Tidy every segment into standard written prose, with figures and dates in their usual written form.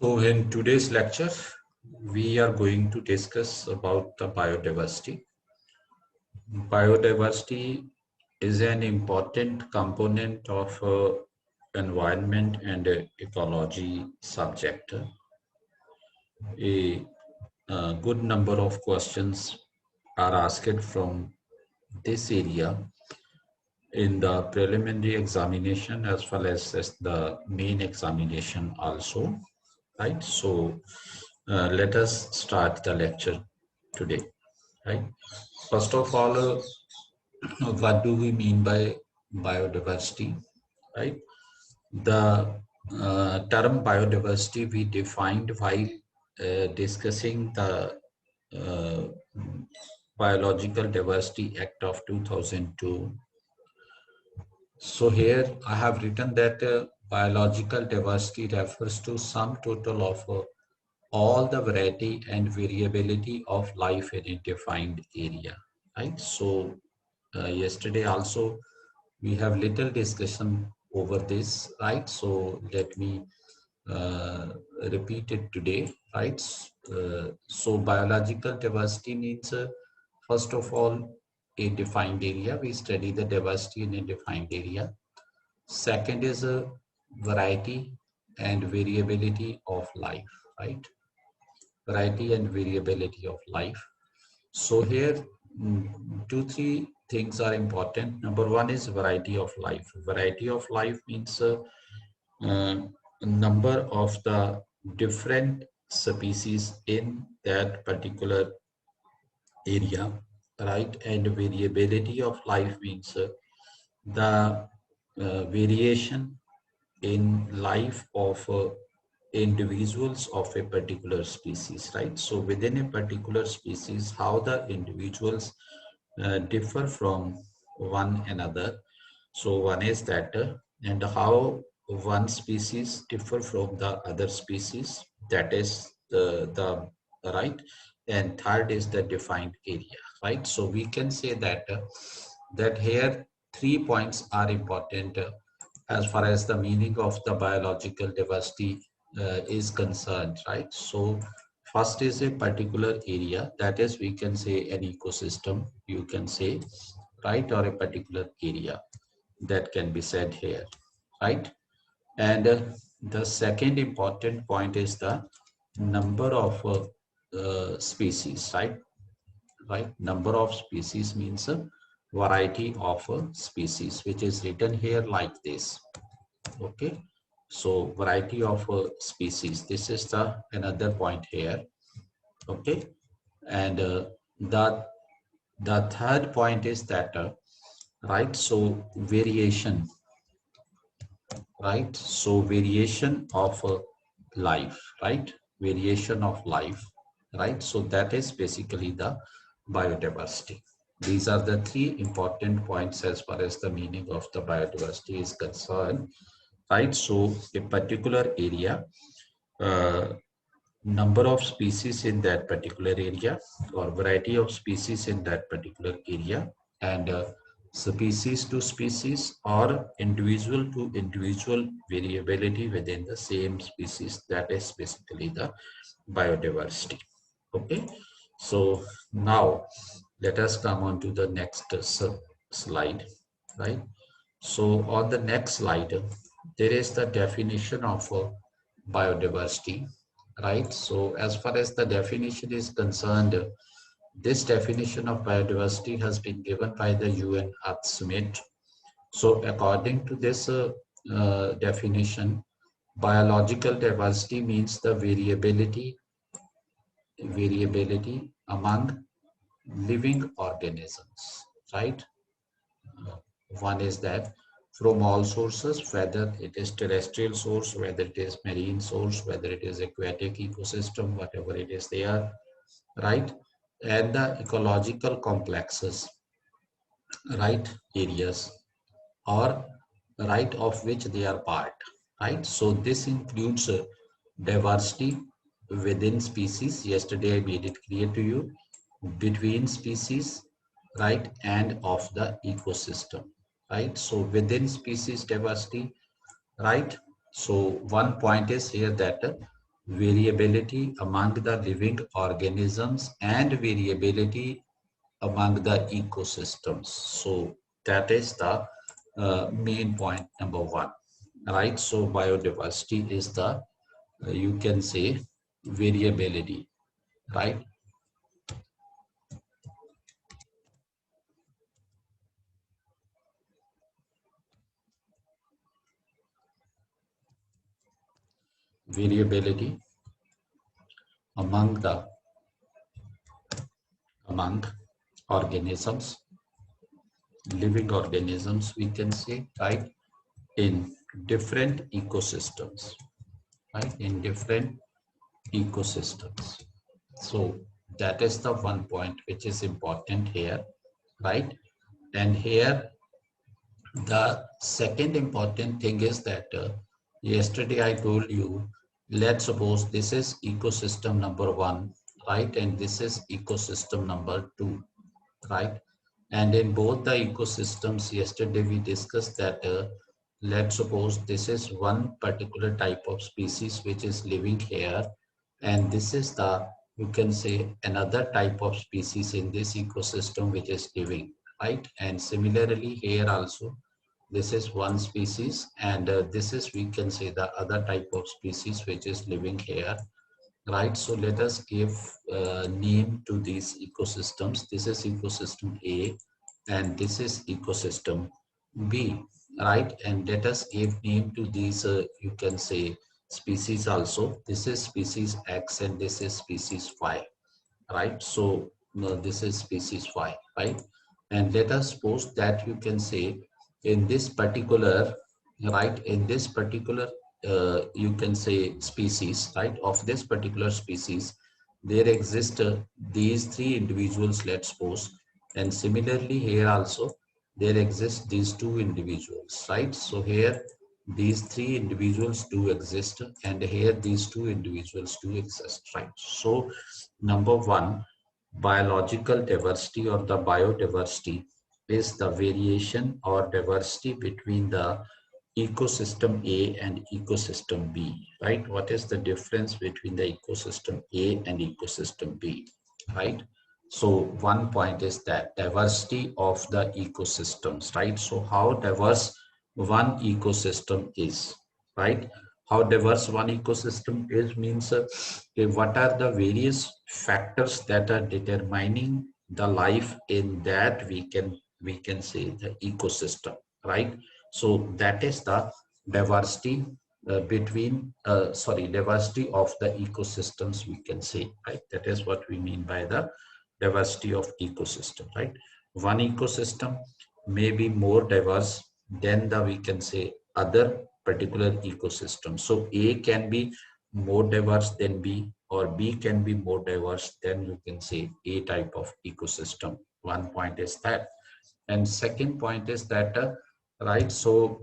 So in today's lecture, we are going to discuss about the biodiversity. Biodiversity is an important component of environment and ecology subject. A good number of questions are asked from this area in the preliminary examination as well as the main examination also, right? So let us start the lecture today, right? First of all, what do we mean by biodiversity, right? The term biodiversity we defined while discussing the uh, Biological Diversity Act of 2002. So here I have written that biological diversity refers to sum total of all the variety and variability of life in a defined area, right? So yesterday also we have little discussion over this, right? So let me uh, repeat it today, right? So biological diversity means first of all a defined area. We study the diversity in a defined area. Second is a variety and variability of life, right? Variety and variability of life. So here, two, three things are important. Number one is variety of life. Variety of life means uh, number of the different species in that particular area, right? And variability of life means the variation in life of individuals of a particular species, right? So within a particular species, how the individuals differ from one another. So one is that, and how one species differ from the other species, that is the right. And third is the defined area, right? So we can say that that here 3 points are important as far as the meaning of the biological diversity is concerned, right? So first is a particular area, that is we can say an ecosystem, you can say, right? Or a particular area, that can be said here, right? And the second important point is the number of species, right? Right? Number of species means a variety of species, which is written here like this. Okay. So variety of species. This is the another point here. Okay. And the third point is that right. So variation, right? So variation of life, right? Variation of life, right? So that is basically the biodiversity. These are the three important points as far as the meaning of the biodiversity is concerned, right? So a particular area, uh, number of species in that particular area, or variety of species in that particular area, and species to species or individual to individual variability within the same species, that is basically the biodiversity. Okay, so now let us come on to the next slide, right? So on the next slide, there is the definition of biodiversity, right? So as far as the definition is concerned, this definition of biodiversity has been given by the UN Earth Summit. So according to this definition, biological diversity means the variability among living organisms, right? One is that from all sources, whether it is terrestrial source, whether it is marine source, whether it is aquatic ecosystem, whatever it is there, right? And the ecological complexes, right, areas, or right of which they are part, right? So this includes diversity within species. Yesterday I made it clear to you, between species, right, and of the ecosystem, right? So within species diversity, right? So one point is here that variability among the living organisms and variability among the ecosystems. So that is the main point number one, right? So biodiversity is the, you can say, variability, right? Variability among the among organisms, living organisms, we can say, right, in different ecosystems, right, in different ecosystems. So that is the one point which is important here, right? And here the second important thing is that yesterday I told you, let's suppose this is ecosystem number one, right? And this is ecosystem number two, right? And in both the ecosystems, yesterday we discussed that let's suppose this is one particular type of species which is living here, and this is the, you can say, another type of species in this ecosystem which is living, right? And similarly here also, this is one species, and this is, we can say, the other type of species which is living here, right? So let us give name to these ecosystems. This is ecosystem A and this is ecosystem B, right? And let us give name to these, you can say, species also. This is species X and this is species Y, right? So this is species Y, right? And let us suppose that, you can say, in this particular, right, in this particular, you can say, species, right, of this particular species, there exist these three individuals, let's suppose, and similarly here also there exist these two individuals, right? So here these three individuals do exist, and here these two individuals do exist, right? So number one, biological diversity or the biodiversity is the variation or diversity between the ecosystem A and ecosystem B, right? What is the difference between the ecosystem A and ecosystem B, right? So one point is that diversity of the ecosystems, right? So how diverse one ecosystem is, right? How diverse one ecosystem is means what are the various factors that are determining the life in that, we can say, the ecosystem, right? So that is the diversity between sorry, diversity of the ecosystems, we can say, right? That is what we mean by the diversity of ecosystem, right? One ecosystem may be more diverse than the, we can say, other particular ecosystem. So A can be more diverse than B, or B can be more diverse than, you can say, A type of ecosystem. One point is that. And second point is that, right, so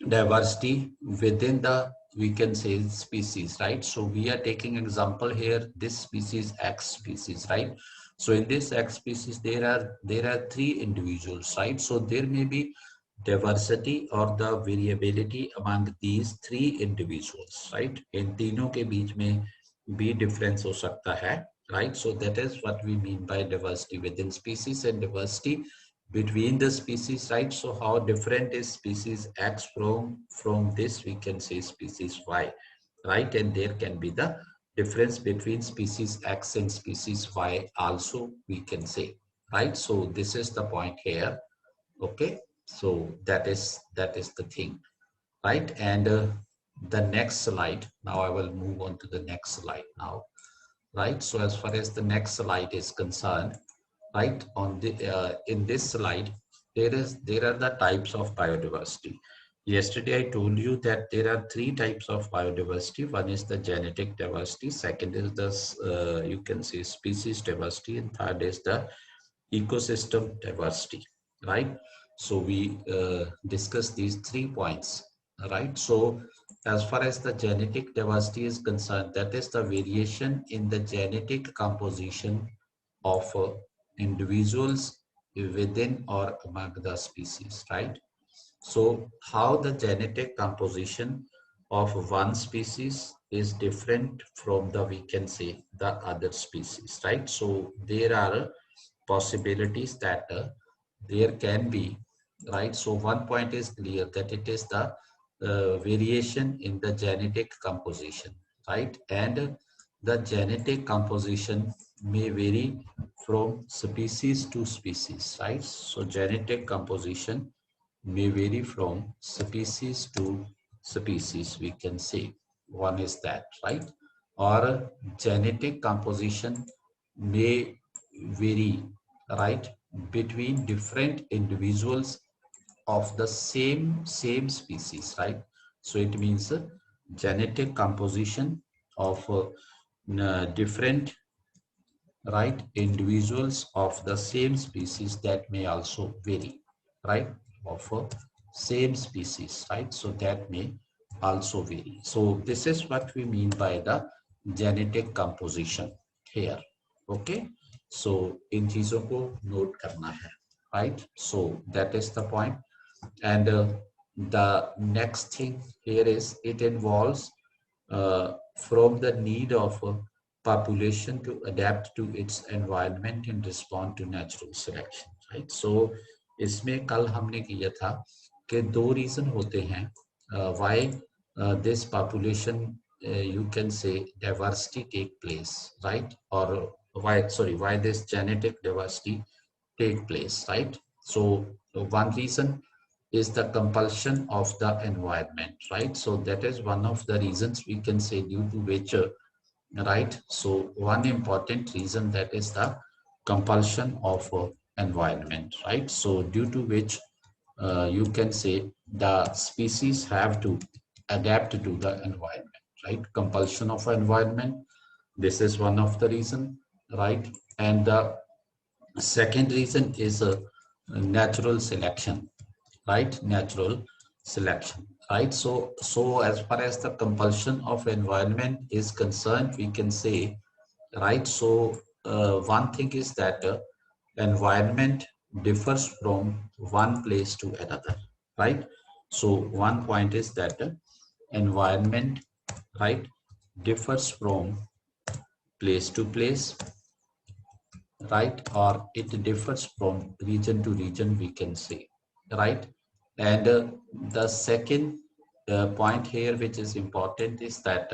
diversity within the, we can say, species, right? So we are taking example here, this species X species, right? So in this X species there are three individuals, right? So there may be diversity or the variability among these three individuals, right? In तीनों के बीच में भी difference हो सकता है, right? So that is what we mean by diversity within species and diversity between the species, right? So how different is species X from this, we can say, species Y, right? And there can be the difference between species X and species Y also, we can say, right? So this is the point here. Okay, so that is the thing, right? And the next slide, now I will move on to the next slide now, right? So as far as the next slide is concerned, right, on the in this slide there are the types of biodiversity. Yesterday I told you that there are three types of biodiversity. One is the genetic diversity, second is the you can say, species diversity, and third is the ecosystem diversity, right? So we discussed these 3 points, right? So as far as the genetic diversity is concerned, that is the variation in the genetic composition of individuals within or among the species, right? So how the genetic composition of one species is different from the, we can say, the other species, right? So there are possibilities that there can be, right? So one point is clear, that it is the variation in the genetic composition, right? And the genetic composition may vary from species to species, right? So genetic composition may vary from species to species, we can say. One is that, right? Or genetic composition may vary, right, between different individuals of the same species, right? So it means genetic composition of different, right, individuals of the same species, that may also vary, right, of same species, right? So that may also vary. So this is what we mean by the genetic composition here. Okay, so in चीजों को note करना है, right? So that is the point. And the next thing here is, it involves from the need of a population to adapt to its environment and respond to natural selection, right? So इसमें कल हमने किया था कि दो reason होते हैं why this population, you can say, diversity take place, right? Or why this genetic diversity take place, right? So one reason is the compulsion of the environment, right? So that is one of the reasons, we can say, due to which, right? So one important reason, that is the compulsion of environment, right? So due to which, you can say, the species have to adapt to the environment, right? Compulsion of environment, this is one of the reason, right? And the second reason is natural selection, right? Natural selection, right? So as far as the compulsion of environment is concerned, we can say, right? So one thing is that environment differs from one place to another, right? So one point is that environment, right, differs from place to place, right? Or it differs from region to region, we can say, right? And the second point here, which is important, is that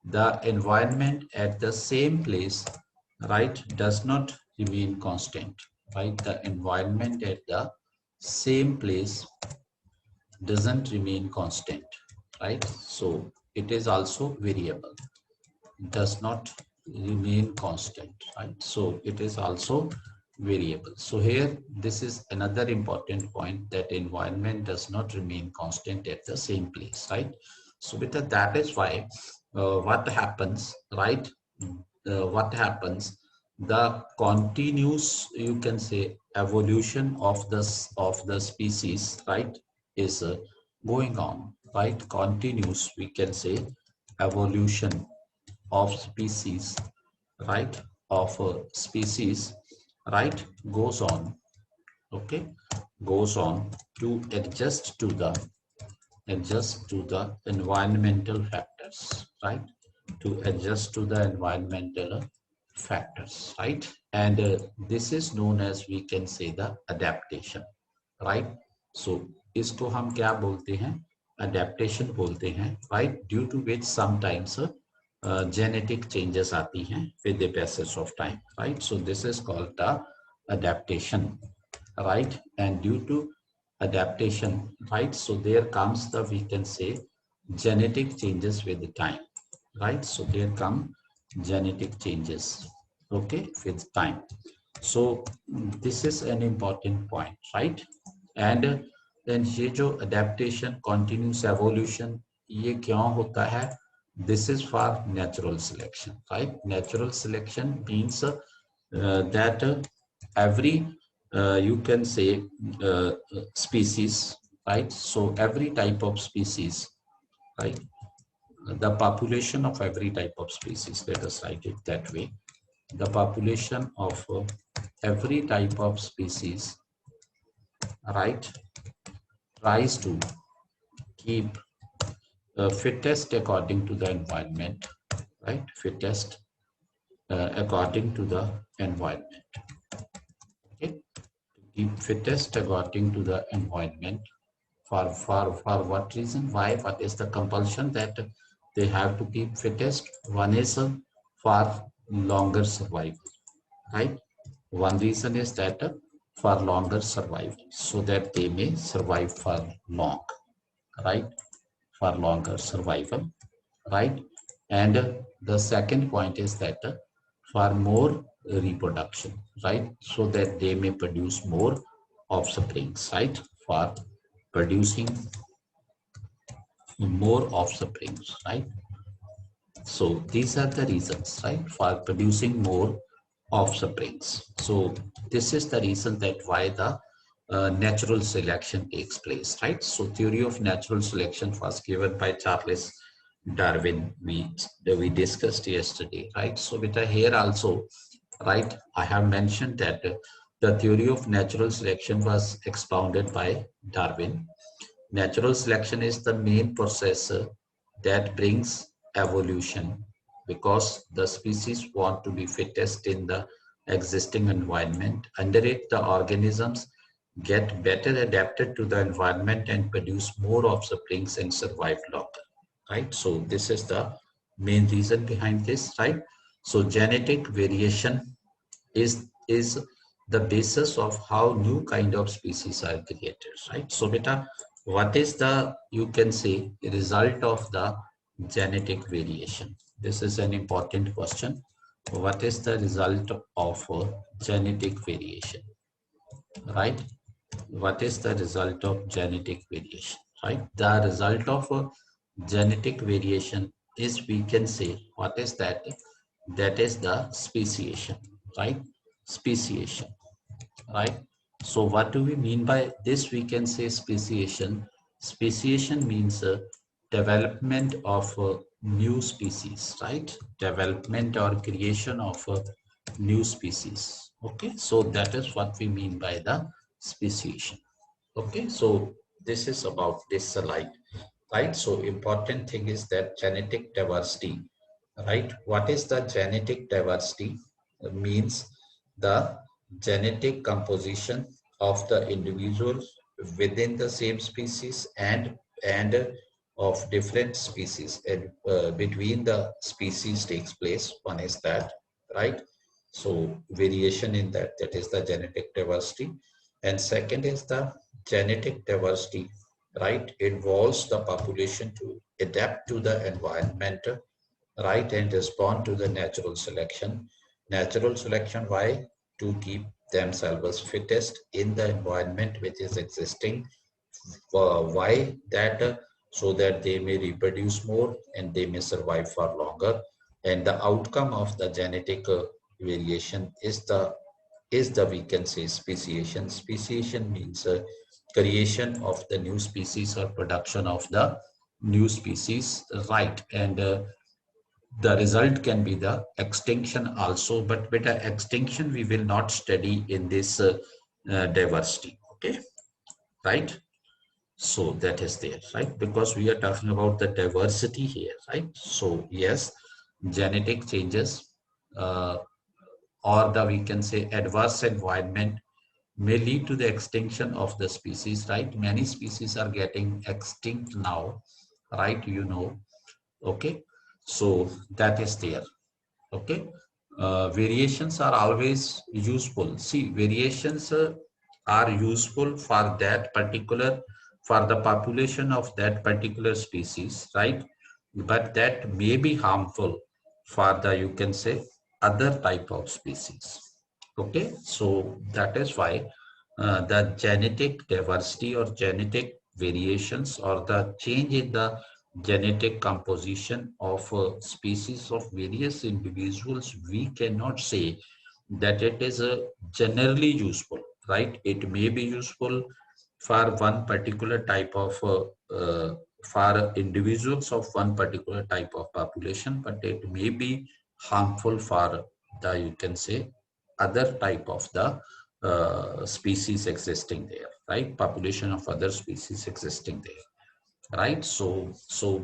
the environment at the same place, right, does not remain constant, right? The environment at the same place doesn't remain constant, right? So it is also variable, does not remain constant, right? So it is also variable. So here, this is another important point, that environment does not remain constant at the same place, right? So with that is why what happens, right? What happens, the continuous, you can say, evolution of the species, right, is going on, right? Continuous, we can say, evolution of species, right, of species, right, goes on, okay, goes on to adjust to the environmental factors, right, to adjust to the environmental factors, right? And this is known as, we can say, the adaptation, right? So इसको हम क्या बोलते हैं, adaptation बोलते हैं, right? Due to which sometimes genetic changes आती हैं with the passage of time, right? So this is called the adaptation, right? And due to adaptation, right, so there comes the, we can say, genetic changes with the time, right? So there come genetic changes, okay, with time. So this is an important point, right? And then ये जो adaptation, continuous evolution, ये क्यों होता है? This is for natural selection, right? Natural selection means that every you can say species, right? So every type of species, right? The population of every type of species, let us write it that way. The population of every type of species, right, tries to keep fittest according to the environment, right? Fittest according to the environment. Okay, keep fittest according to the environment. For what reason? Why? What is the compulsion that they have to keep fittest? One is for longer survival, right? One reason is that for longer survival, so that they may survive for long, right? For longer survival, right? And the second point is that for more reproduction, right? So that they may produce more offsprings, right? For producing more offsprings, right? So these are the reasons, right, for producing more offsprings. So this is the reason that why the natural selection takes place, right? So theory of natural selection was given by Charles Darwin. We discussed yesterday, right? So with here also, right, I have mentioned that the theory of natural selection was expounded by Darwin. Natural selection is the main process that brings evolution because the species want to be fittest in the existing environment. Under it, the organisms get better adapted to the environment and produce more offsprings and survive longer. Right? So this is the main reason behind this, right? So genetic variation is the basis of how new kind of species are created, right? So beta, what is the, you can say, result of the genetic variation? This is an important question. What is the result of genetic variation, right? What is the result of genetic variation, right? The result of genetic variation is, we can say, what is that? That is the speciation, right? Speciation, right? So what do we mean by this? We can say speciation. Speciation means development of new species, right? Development or creation of new species. Okay, so that is what we mean by the speciation. Okay, so this is about this slide, right? So important thing is that genetic diversity, right? What is the genetic diversity? It means the genetic composition of the individuals within the same species and of different species and between the species takes place. One is that, right? So variation in that is the genetic diversity. And second is the genetic diversity, right? Involves the population to adapt to the environment, right, and respond to the natural selection. Natural selection, why? To keep themselves fittest in the environment which is existing. Why that? So that they may reproduce more and they may survive for longer. And the outcome of the genetic variation is the we can say speciation. Speciation means creation of the new species or production of the new species, right? And the result can be the extinction also, but with the extinction we will not study in this diversity. Okay, right? So that is there, right? Because we are talking about the diversity here, right? So yes, genetic changes uh, or the we can say adverse environment may lead to the extinction of the species, right? Many species are getting extinct now, right? You know, okay? So that is there, okay? Variations are always useful. See, variations are useful for that particular, for the population of that particular species, right? But that may be harmful for the, you can say, other type of species. Okay, so that is why the genetic diversity or genetic variations or the change in the genetic composition of species of various individuals, we cannot say that it is generally useful, right? It may be useful for one particular type of for individuals of one particular type of population, but it may be harmful for the, you can say, other type of the species existing there, right? Population of other species existing there. right? So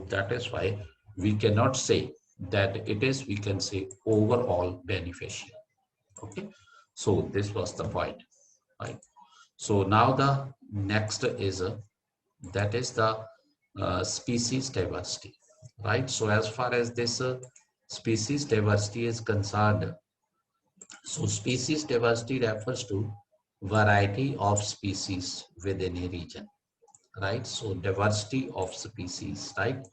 that is why we cannot say that it is, we can say overall beneficial. Okay, so this was the point, right? So now the next is that is the species diversity, right? So as far as this species diversity is concerned, so species diversity refers to variety of species within a region, right? So diversity of species, right,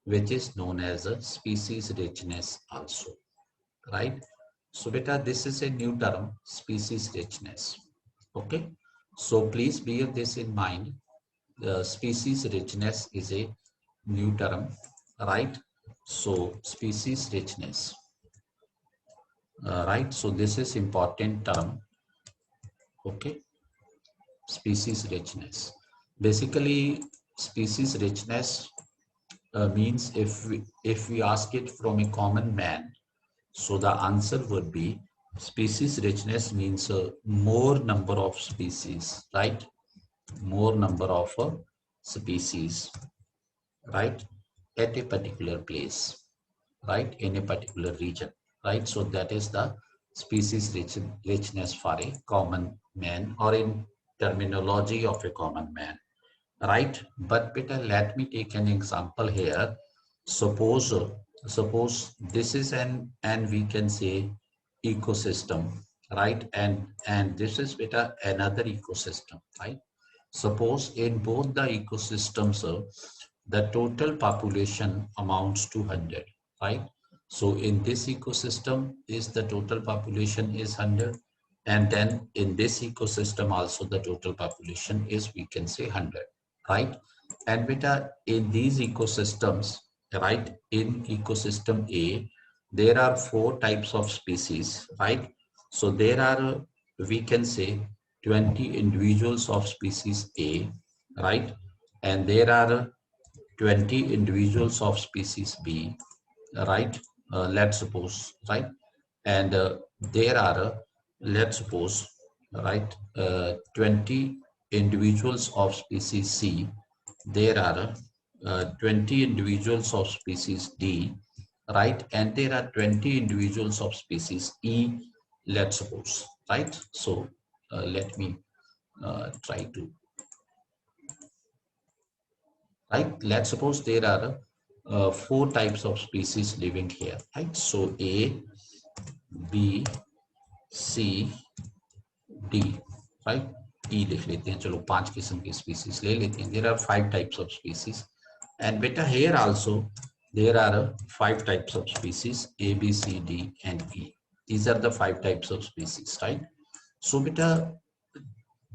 which is known as a species richness also, right? So beta, this is a new term, species richness. Okay, so please bear this in mind. The species richness is a new term, right? So species richness, right? So this is important term. Okay, species richness. Basically, species richness means if we ask it from a common man, so the answer would be species richness means more number of species, right? More number of species, right? At a particular place, right? In a particular region, right? So that is the richness for a common man, or in terminology of a common man, right? But Peter, let me take an example here. Suppose, suppose this is an, and we can say ecosystem, right? And this is Peter another ecosystem, right? Suppose in both the ecosystems, the total population amounts to 100, right? So in this ecosystem is the total population is 100, and then in this ecosystem also the total population is, we can say, 100, right? And beta, in these ecosystems, right, in ecosystem A, there are four types of species, right? So there are, we can say, 20 individuals of species A, right? And there are 20 individuals of species B, right? Let's suppose, right? And there are, let's suppose, right, 20 individuals of species C. There are 20 individuals of species D, right? And there are 20 individuals of species E, let's suppose, right? So let me try to, right? Let's suppose there are four types of species living here, right? So A, B, C, D, right? E लिख लेते हैं, चलो 5 किस्म की species ले लेते हैं. There are 5 types of species, and beta here also there are 5 types of species A, B, C, D, and E. These are the 5 types of species, right? So beta,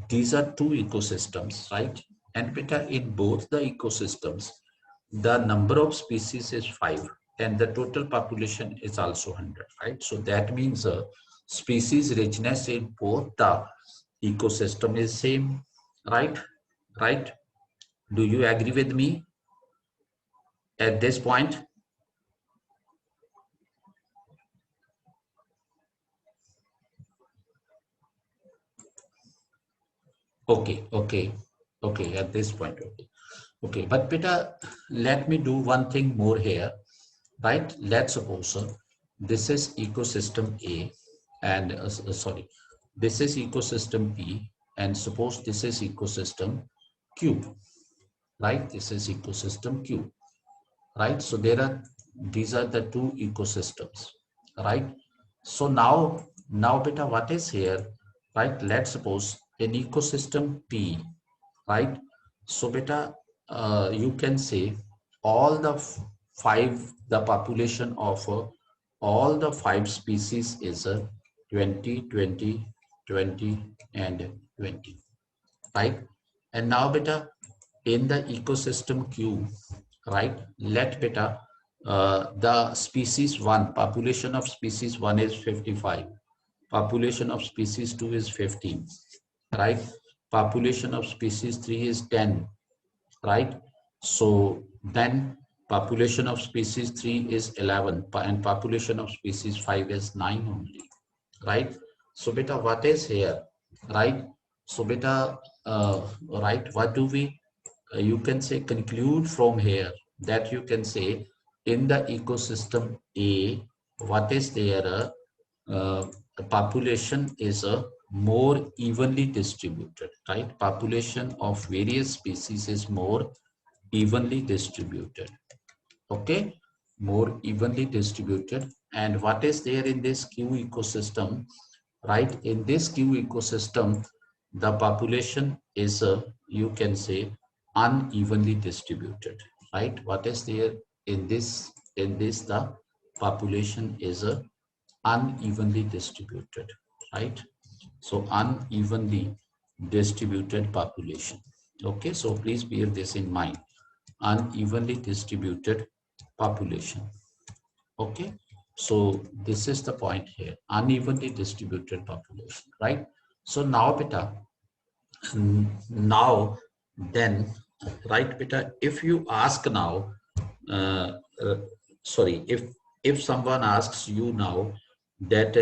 these are two ecosystems, right? And beta, in both the ecosystems, the number of species is 5 and the total population is also 100, right? So that means species richness in both the ecosystem is same, right? Right? Do you agree with me at this point? Okay, okay, okay, at this point, okay. Okay, but Peter, let me do one thing more here, right? Let's suppose this is ecosystem A, and sorry, this is ecosystem B, and suppose this is ecosystem Q, right? This is ecosystem Q, right? So there are, these are the two ecosystems, right? So now beta, what is here, right? Let's suppose an ecosystem P, right? So beta, you can say all the five, the population of all the 5 species is 20, 20, 20, and 20, right? And now beta, in the ecosystem Q, right? Let beta, the species 1, population of species 1 is 55, population of species 2 is 15, right? Population of species 3 is 10, right? So then population of species 3 is 11 and population of species 5 is 9 only, right? So beta, what is here, right? So beta, right, what do we you can say conclude from here that you can say in the ecosystem A, what is there? The population is a more evenly distributed, right? Population of various species is more evenly distributed. Okay, more evenly distributed. And what is there in this Q ecosystem, right? In this Q ecosystem, the population is you can say unevenly distributed, right? What is there in this the population is unevenly distributed, right? So unevenly distributed population. Okay, so please bear this in mind, unevenly distributed population. Okay, so this is the point here, unevenly distributed population, right? So now beta, now then, right beta, if you ask now, uh, uh, sorry, if someone asks you now that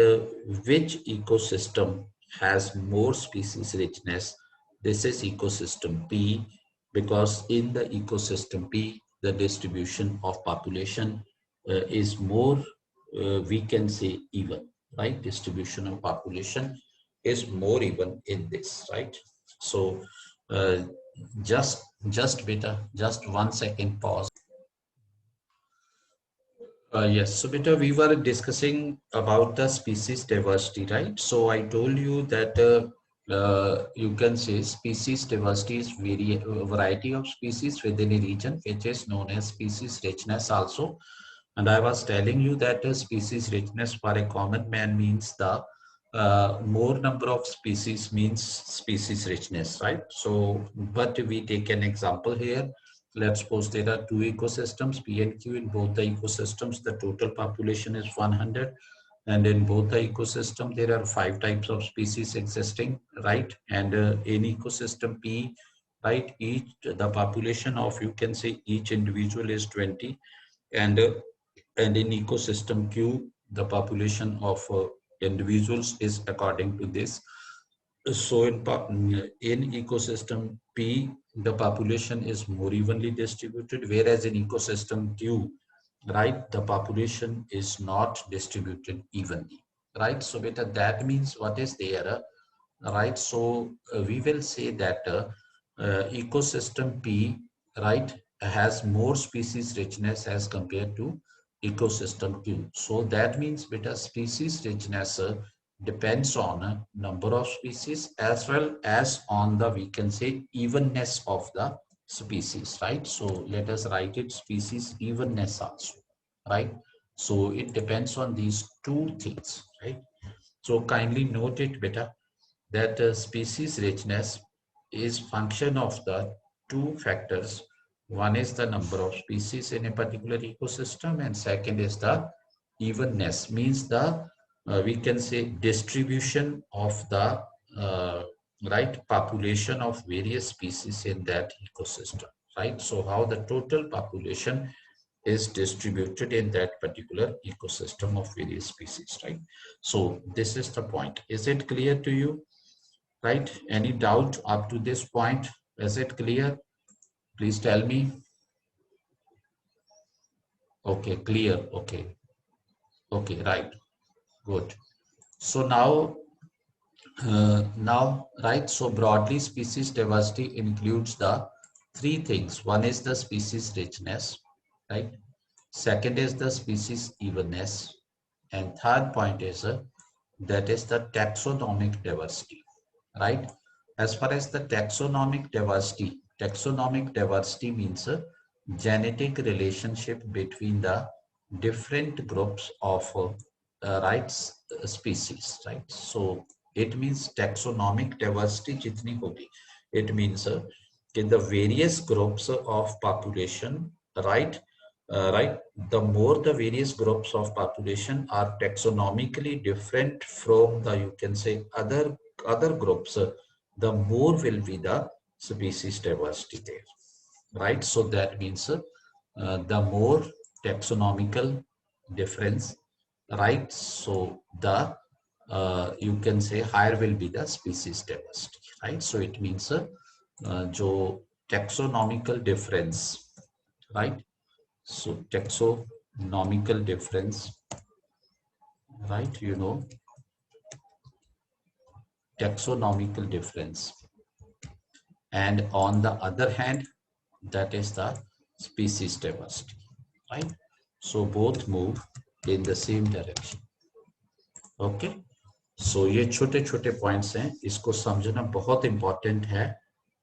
which ecosystem has more species richness, this is ecosystem P, because in the ecosystem P the distribution of population is more, we can say even, right? Distribution of population is more even in this, right? So uh, just beta, just 1 second pause. Yes, so Peter, we were discussing about the species diversity, right? So I told you that you can say species diversity is a variety of species within a region, which is known as species richness also. And I was telling you that species richness for a common man means the more number of species means species richness, right? So, but we take an example here. Let's suppose there are two ecosystems, P and Q. In both the ecosystems, the total population is 100. And in both the ecosystem, there are 5 types of species existing, right? And in ecosystem P, right, each the population of, you can say, each individual is 20. And and in ecosystem Q, the population of individuals is according to this. So in ecosystem P, the population is more evenly distributed, whereas in ecosystem Q, right, the population is not distributed evenly, right? So beta, that means what is there, right? So we will say that ecosystem P, right, has more species richness as compared to ecosystem Q. So that means beta, species richness depends on number of species as well as on the, we can say, evenness of the species, right? So let us write it species evenness also, right? So it depends on these two things, right? So kindly note it beta, that species richness is function of the two factors. One is the number of species in a particular ecosystem, and second is the evenness, means the we can say distribution of the uh, right population of various species in that ecosystem, right? So how the total population is distributed in that particular ecosystem of various species, right? So this is the point. Is it clear to you? Right? Any doubt up to this point? Is it clear? Please tell me. Okay, clear. Okay. Okay, right. Good. So now, right. So broadly, species diversity includes the three things. One is the species richness, right? Second is the species evenness, and third point is that is the taxonomic diversity, right? As far as the taxonomic diversity means a genetic relationship between the different groups of species, right? So it means taxonomic diversity jitni hogi, it means in the various groups of population, right? Right, the more the various groups of population are taxonomically different from the, you can say, other groups, the more will be the species diversity there, right? So that means the more taxonomical difference, right? So the you can say higher will be the species diversity, right? So it means जो taxonomical difference, right? So taxonomical difference, right? Taxonomical difference. And on the other hand, that is the species diversity, right? So both move in the same direction. Okay so ये छोटे छोटे points हैं, इसको समझना बहुत important है,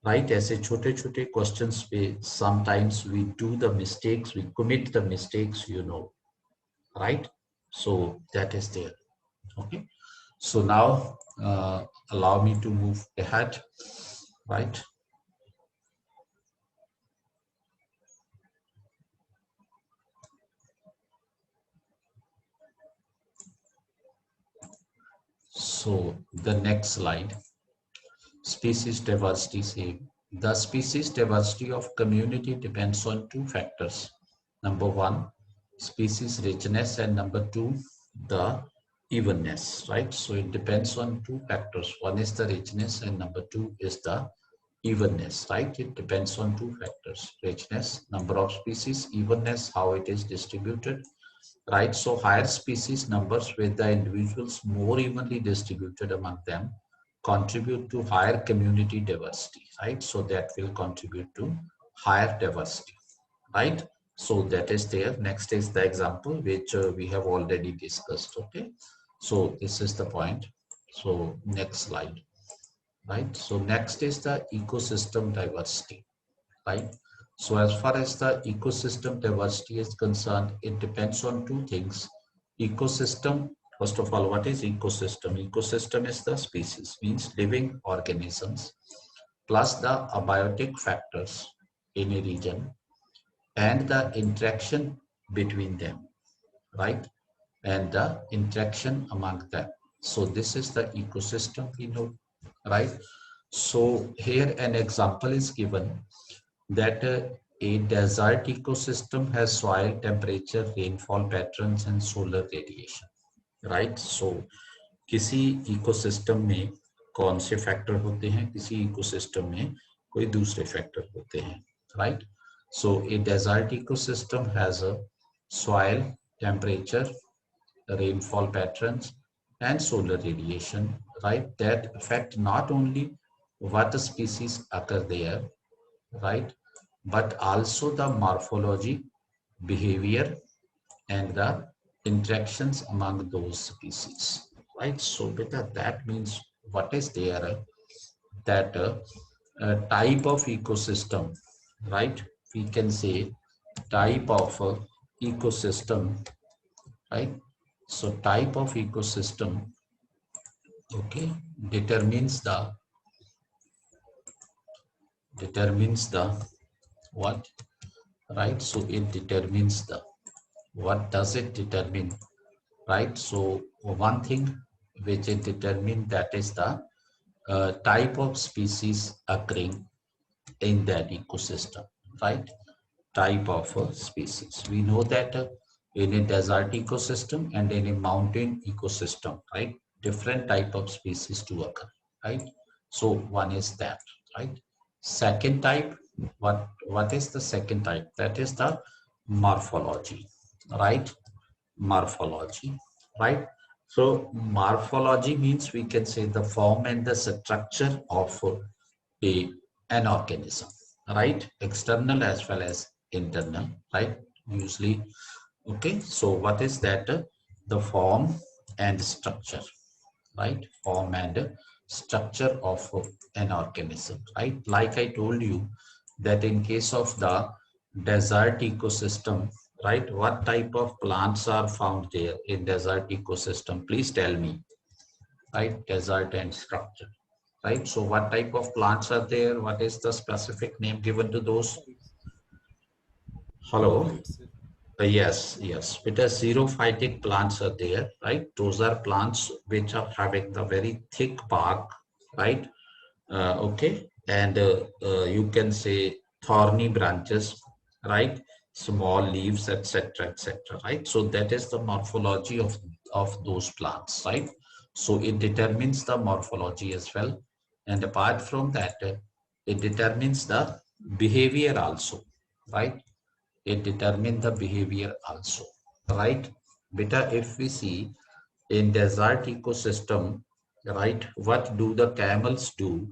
right? ऐसे छोटे छोटे क्वेश्चंस पे sometimes we do the mistakes, we commit the mistakes, right? So that is there. Okay so now allow me to move ahead, right? So the next slide, species diversity. Say the species diversity of community depends on two factors. Number one, species richness, and number two, the evenness, right? So it depends on two factors. One is the richness and number two is the evenness, right? It depends on two factors: richness, number of species; evenness, how it is distributed, right? So higher species numbers with the individuals more evenly distributed among them contribute to higher community diversity, right? So that will contribute to higher diversity, right? So that is there. Next is the example which we have already discussed, okay? So this is the point. So next slide, right? So next is the ecosystem diversity, right? So as far as the ecosystem diversity is concerned, it depends on two things. Ecosystem, first of all, what is ecosystem? Ecosystem is the species, means living organisms, plus the abiotic factors in a region and the interaction between them, right? And the interaction among them. So this is the ecosystem, right? So here an example is given that a desert ecosystem has soil temperature, rainfall patterns, and solar radiation, right? So किसी ecosystem में कौन से factor होते हैं, किसी ecosystem में कोई दूसरे फैक्टर होते हैं, right? So a desert ecosystem has a soil temperature, rainfall patterns, and solar radiation, right? That affect not only what species occur there, right? But also the morphology, behavior, and the interactions among those species, right? So beta, that means what is there, that type of ecosystem, right? We can say type of ecosystem, right? So type of ecosystem, okay, determines the what, right? So it determines the, what does it determine, right? So one thing which it determines, that is the type of species occurring in that ecosystem, right? Type of species. We know that in a desert ecosystem and in a mountain ecosystem, right? Different type of species to occur, right? So one is that, right? Second type, what is the second type? That is the morphology, right? Morphology, right? So morphology means we can say the form and the structure of a an organism, right? External as well as internal, right? Usually, okay. So what is that? The form and structure, right? Form and structure of an organism, right? Like I told you that in case of the desert ecosystem, right? What type of plants are found there in desert ecosystem? Please tell me, right? Desert and structure, right? So what type of plants are there? What is the specific name given to those? Xerophytes, sir. Hello? Xerophytes, sir. Yes, because xerophytic plants are there, right? Those are plants which are having the very thick bark, right? Okay, and you can say thorny branches, right? Small leaves, etc., etc., right? So that is the morphology of those plants, right? So it determines the morphology as well, and apart from that, it determines the behavior also, right? It determines the behavior also, right? Beta, if we see in desert ecosystem, right, what do the camels do,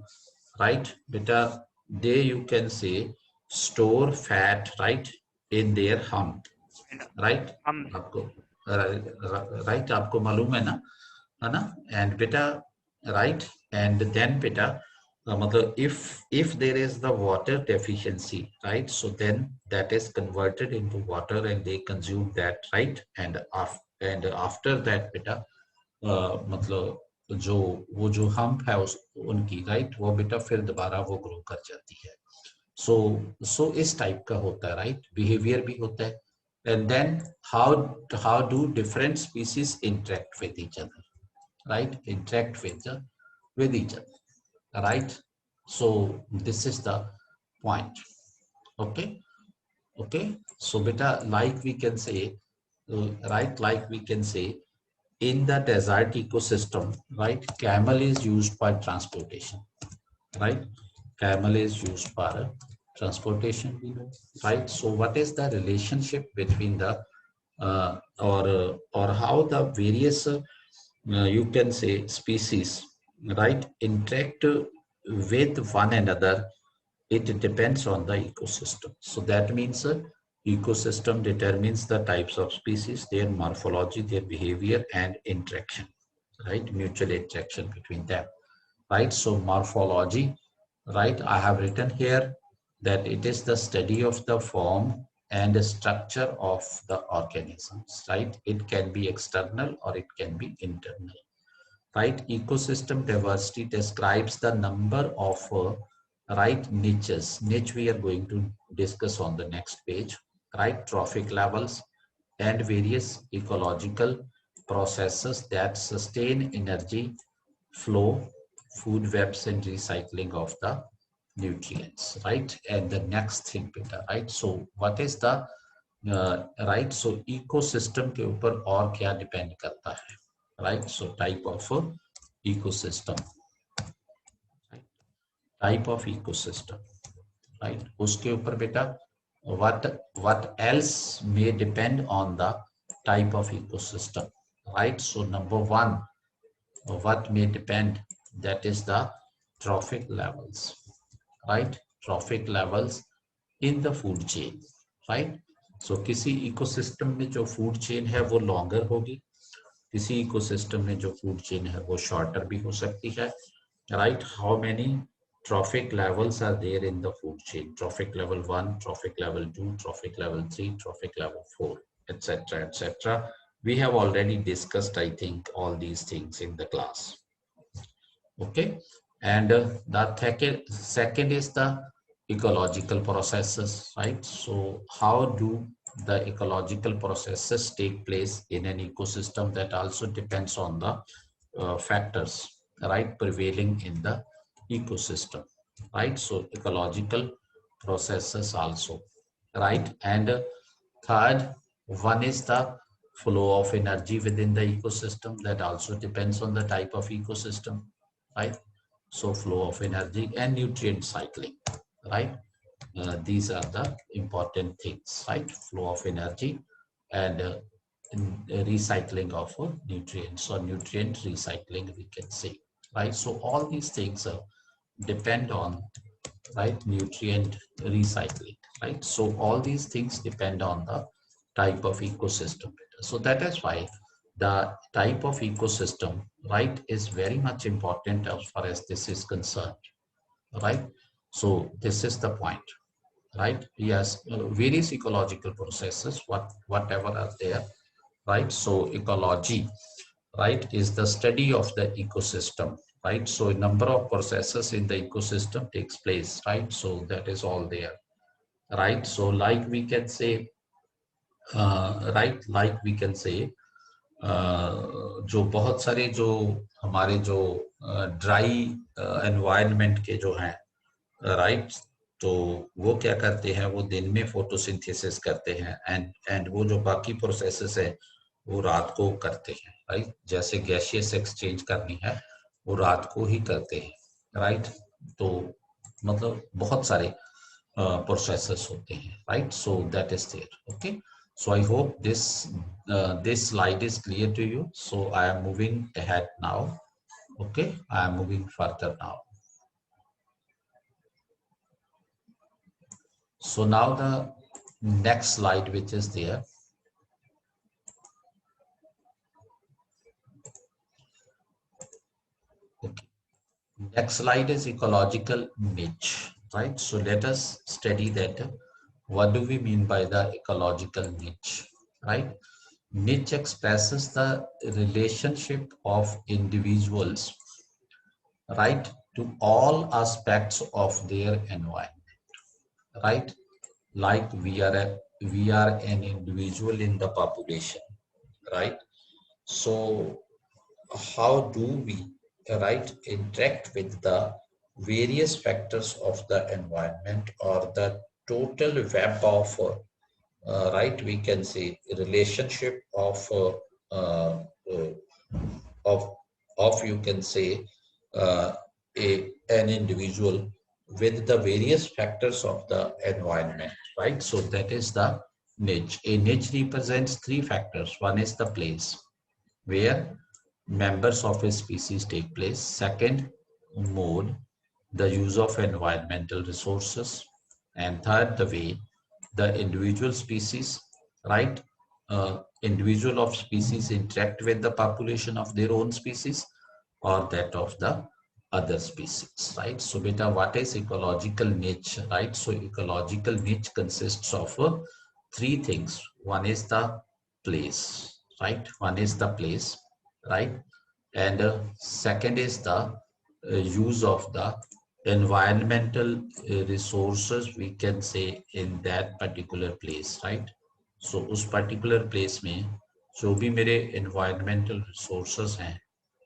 right? Beta, they, you can say, store fat, right, in their hump, And right? um, आपको right, आपको मालूम है ना? And beta, right? And then beta, मतलब if there is the water deficiency, right? So then that is converted into water and they consume that, right? And after that beta, मतलब जो hump है उस उनकी, right, वो बेटा फिर दोबारा वो ग्रो कर जाती है. सो इस टाइप का होता है, राइट? बिहेवियर भी होता है. And then how do different species interact with each other, right? Interact with each other, right? So this is the point. Okay, okay. So beta, like we can say, right, like we can say, in the desert ecosystem, right, camel is used for transportation, right? Camel is used for transportation, we know, right? So what is the relationship between the or how the various you can say species, right, interact with one another? It depends on the ecosystem. So that means ecosystem determines the types of species, their morphology, their behavior, and interaction, right? Mutual interaction between them, right? So morphology, right? I have written here that it is the study of the form and the structure of the organisms, right? It can be external or it can be internal, right? Ecosystem diversity describes the number of right niches. Niche we are going to discuss on the next page, right? Trophic levels and various ecological processes that sustain energy flow, food webs, and recycling of the nutrients, right? And the next thing, Peter, right? So what is the right? So ecosystem के ऊपर और क्या depend करता है, right? So type of ecosystem, right? Type of ecosystem, right? उसके ऊपर बेटा what else may depend on the type of ecosystem, right? So number one, what may depend, that is the trophic levels, right? Trophic levels in the food chain, right? So किसी ecosystem में जो food chain है वो longer होगी, किसी ecosystem में जो food chain है वो shorter भी हो सकती है, right? How many trophic levels are there in the food chain? Trophic level 1, trophic level 2, trophic level 3, trophic level 4, etc., etc. We have already discussed, I think, all these things in the class. Okay, and the second is the ecological processes, right? So how do the ecological processes take place in an ecosystem? That also depends on the factors, right, prevailing in the ecosystem, right? So ecological processes also, right? And third one is the flow of energy within the ecosystem. That also depends on the type of ecosystem, right? So flow of energy and nutrient cycling, right? These are the important things, right? Flow of energy and recycling of nutrients, or nutrient recycling, we can say, right? So all these things depend on, right, nutrient recycling, right? So all these things depend on the type of ecosystem. So that is why the type of ecosystem, right, is very much important as far as this is concerned, right? So this is the point, right? Yes, various ecological processes, whatever are there, right? So ecology, right, is the study of the ecosystem, right? So a number of processes in the ecosystem takes place, right? So that is all there, right? So like we can say, right, like we can say, जो बहुत सारे जो हमारे जो dry environment के जो हैं, right, तो वो क्या करते हैं, वो दिन में फोटोसिंथेसिस करते हैं, एंड वो जो बाकी प्रोसेसेस है वो रात को करते हैं, राइट? जैसे गैसियस एक्सचेंज करनी है वो रात को ही करते हैं, राइट? तो मतलब बहुत सारे processes होते हैं, right? So that is there. Okay, so I hope this slide is clear to you. So I am moving ahead now. Okay, I am moving further now. So now the next slide which is there. Okay. Next slide is ecological niche, right? So let us study that. What do we mean by the ecological niche, right? Niche expresses the relationship of individuals, right, to all aspects of their environment, right? Like we are an individual in the population, right? So how do we, right, interact with the various factors of the environment or the total web of right, we can say relationship uh, uh, of you can say uh, an individual with the various factors of the environment, right? So that is the niche. A niche represents three factors. One is the place where members of a species take place. Second, mode, the use of environmental resources. And third, the way the individual species, right? Individual of species interact with the population of their own species or that of the other species, right? So beta, what is ecological niche, right? So ecological niche consists of three things. One is the place, right? One is the place, right? And second is the use of the environmental resources, we can say, in that particular place, right? So उस particular place में जो भी मेरे environmental resources हैं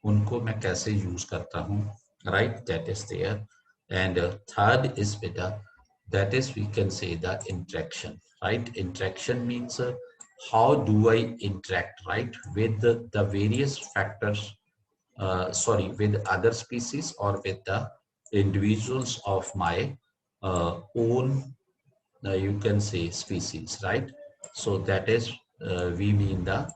उनको मैं कैसे use करता हूँ, right? That is there. And third is beta, that is we can say the interaction, right? Interaction means how do I interact, right, with the various factors, sorry, with other species or with the individuals of my own, you can say, species, right? So that is, we mean the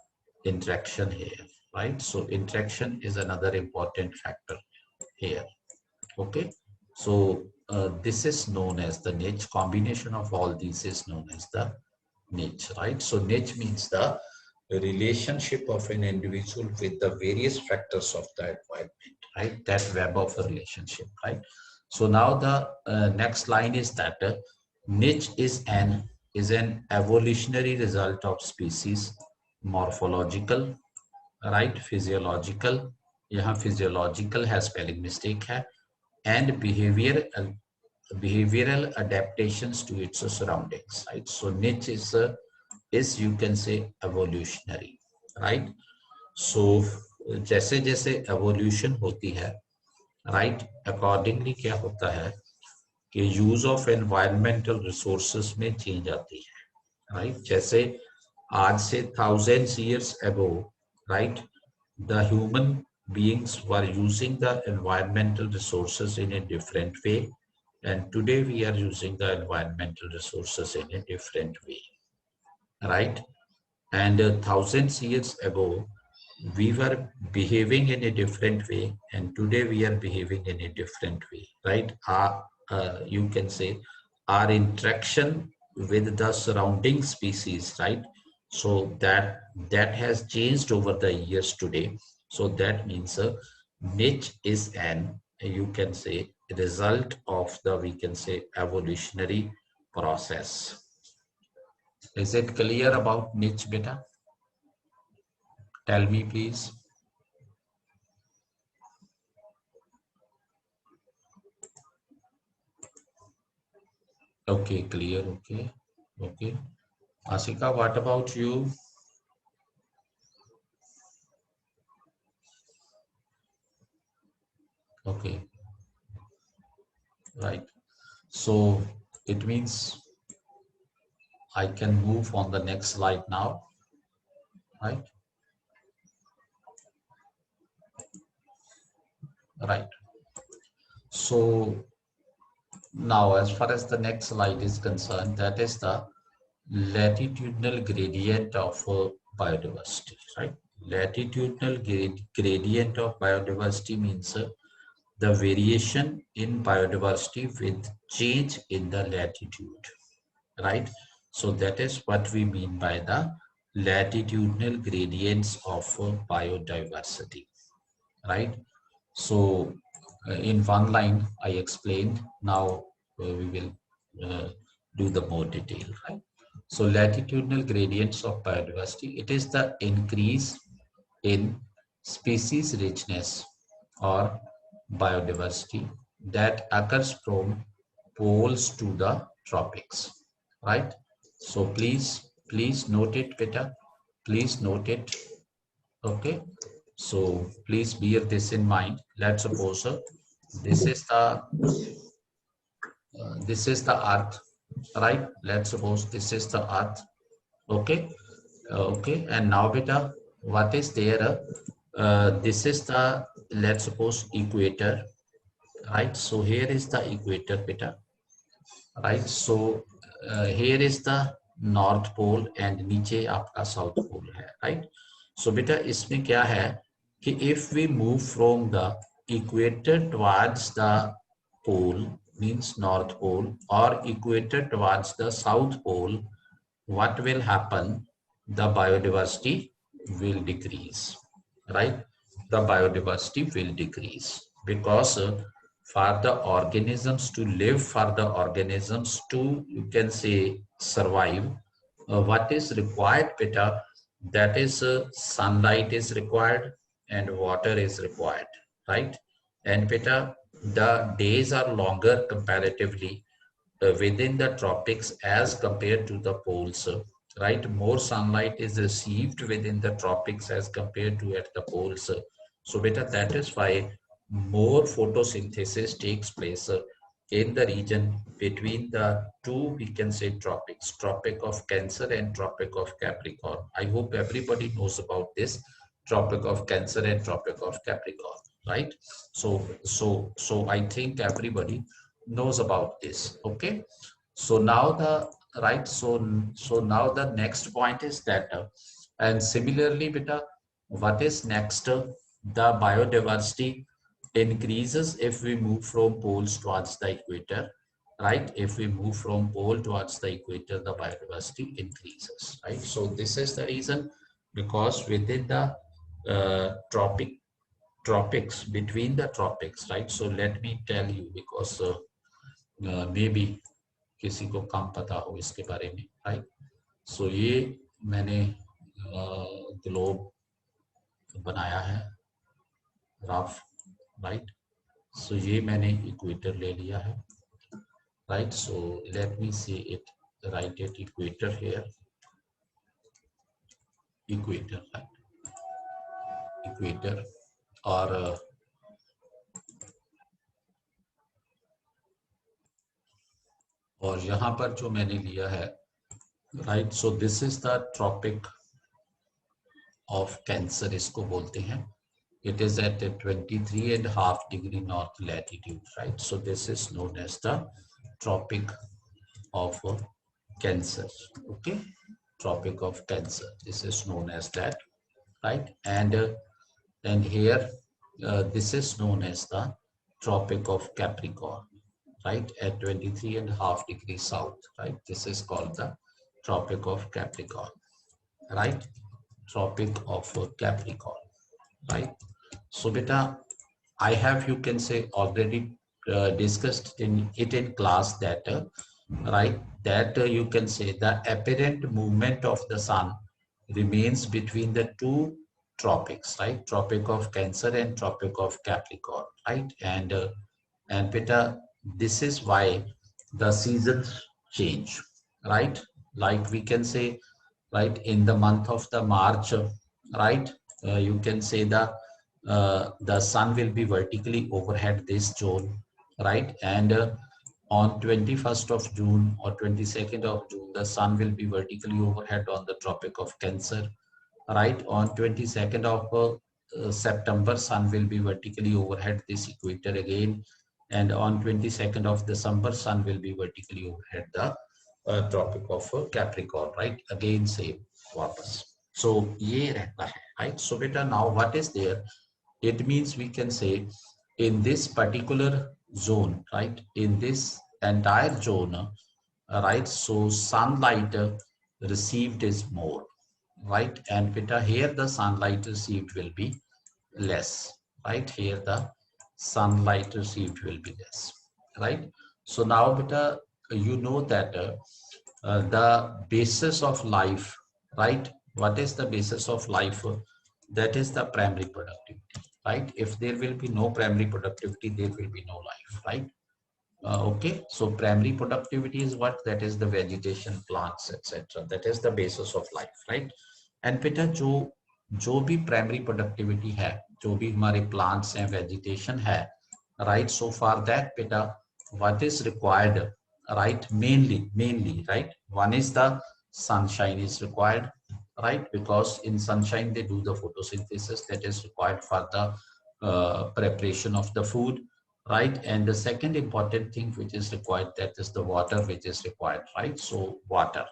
interaction here, right? So interaction is another important factor here. Okay, so this is known as the niche. Combination of all these is known as the niche, right? So niche means the relationship of an individual with the various factors of the environment, right? That web of a relationship, right? So now the next line is that niche is an evolutionary result of species morphological, right? Physiological, यहाँ physiological है, spelling mistake है, and behavioral adaptations to its surroundings, right? So niche is you can say evolutionary, right? So जैसे जैसे evolution होती है, right, accordingly क्या होता है कि use of environmental resources में change आती है, right? जैसे आज से thousands years ago, right, the human beings were using the environmental resources in a different way, and today we are using the environmental resources in a different way, right? And thousands years ago we were behaving in a different way, and today we are behaving in a different way, right? You can say our interaction with the surrounding species, right? So that has changed over the years today. So that means niche is an, you can say, result of the, we can say, evolutionary process. Is it clear about niche, beta? Tell me, please. Okay, clear. Okay, okay. Asika, what about you? Okay, right. So it means I can move on the next slide now, right? Right. So Now, as far as the next slide is concerned, that is the latitudinal gradient of biodiversity, right? Latitudinal gradient of biodiversity means the variation in biodiversity with change in the latitude, right? So that is what we mean by the latitudinal gradients of biodiversity, right? So in one line, I explained. Now we will do the more detail, right? So latitudinal gradients of biodiversity, it is the increase in species richness or biodiversity that occurs from poles to the tropics, right? So please note it, Peter. Please note it. Okay. So please bear this in mind. Let's suppose this is the earth, right? Let's suppose this is the earth. Okay. Okay. And now, beta, what is there? This is the, let's suppose, equator, right? So here is the equator, beta, right? So here is the north pole and नीचे आपका south pole है, right? So बेटा इसमें क्या है कि if we move from the equator towards the pole means north pole or equator towards the south pole, what will happen? The biodiversity will decrease, right? The biodiversity will decrease because for the organisms to live, for the organisms to, you can say, survive, what is required, beta? That is sunlight is required and water is required, right? And beta, the days are longer comparatively within the tropics as compared to the poles, right? More sunlight is received within the tropics as compared to at the poles. So beta, that is why more photosynthesis takes place in the region between the two, we can say, tropics, Tropic of Cancer and Tropic of Capricorn. I hope everybody knows about this Tropic of Cancer and Tropic of Capricorn, right? So I think everybody knows about this. Okay. So now the right. So now the next point is that, and similarly, beta, what is next? The biodiversity increases if we move from poles towards the equator, right? If we move from pole towards the equator, the biodiversity increases, right? So this is the reason, because within the tropics, between the tropics, right? So let me tell you, because maybe किसी को कम पता हो इसके बारे में, right? So ये मैंने globe बनाया है, रफ, राइट? सो ये मैंने इक्वेटर ले लिया है, right? So let me see it, write it equator here, equator, right? Equator और यहाँ पर जो मैंने लिया है, right? So this is the tropic of cancer, इसको बोलते हैं. It is at a 23.5 degree north latitude, right? So this is known as the Tropic of Cancer. Okay, Tropic of Cancer. This is known as that, right? And here, this is known as the Tropic of Capricorn, right? At 23.5 degrees south, right? This is called the Tropic of Capricorn, right? Tropic of Capricorn, right? So beta, I have, you can say, already discussed in class that, right, that you can say the apparent movement of the sun remains between the two tropics, right? Tropic of Cancer and Tropic of Capricorn, right? And beta, this is why the seasons change, right? Like we can say, right, in the month of the March, right? You can say the sun will be vertically overhead this zone, right? And on 21st of June or 22nd of June, the sun will be vertically overhead on the Tropic of Cancer, right? On 22nd of September, sun will be vertically overhead this equator again. and on 22nd of December, sun will be vertically overhead the Tropic of Capricorn, right? Again, same, वापस. So ये रहता है, right? So beta, now what is there? It means we can say in this particular zone, right? In this entire zone, right? So sunlight received is more, right? And beta, here the sunlight received will be less, right? Here the sunlight received will be less, right? So now beta, you know that the basis of life, right? What is the basis of life? That is the primary productivity, right? If there will be no primary productivity, there will be no life, right? Okay, so primary productivity is what? That is the vegetation, plants, etc. That is the basis of life, right? And बेटा जो जो भी primary productivity है, जो भी हमारे plants हैं, vegetation है, right? So for that, बेटा, what is required, right? Mainly, right? One is the sunshine is required, right? Because in sunshine they do the photosynthesis that is required for the preparation of the food, right? And the second important thing which is required, that is the water which is required, right? So water,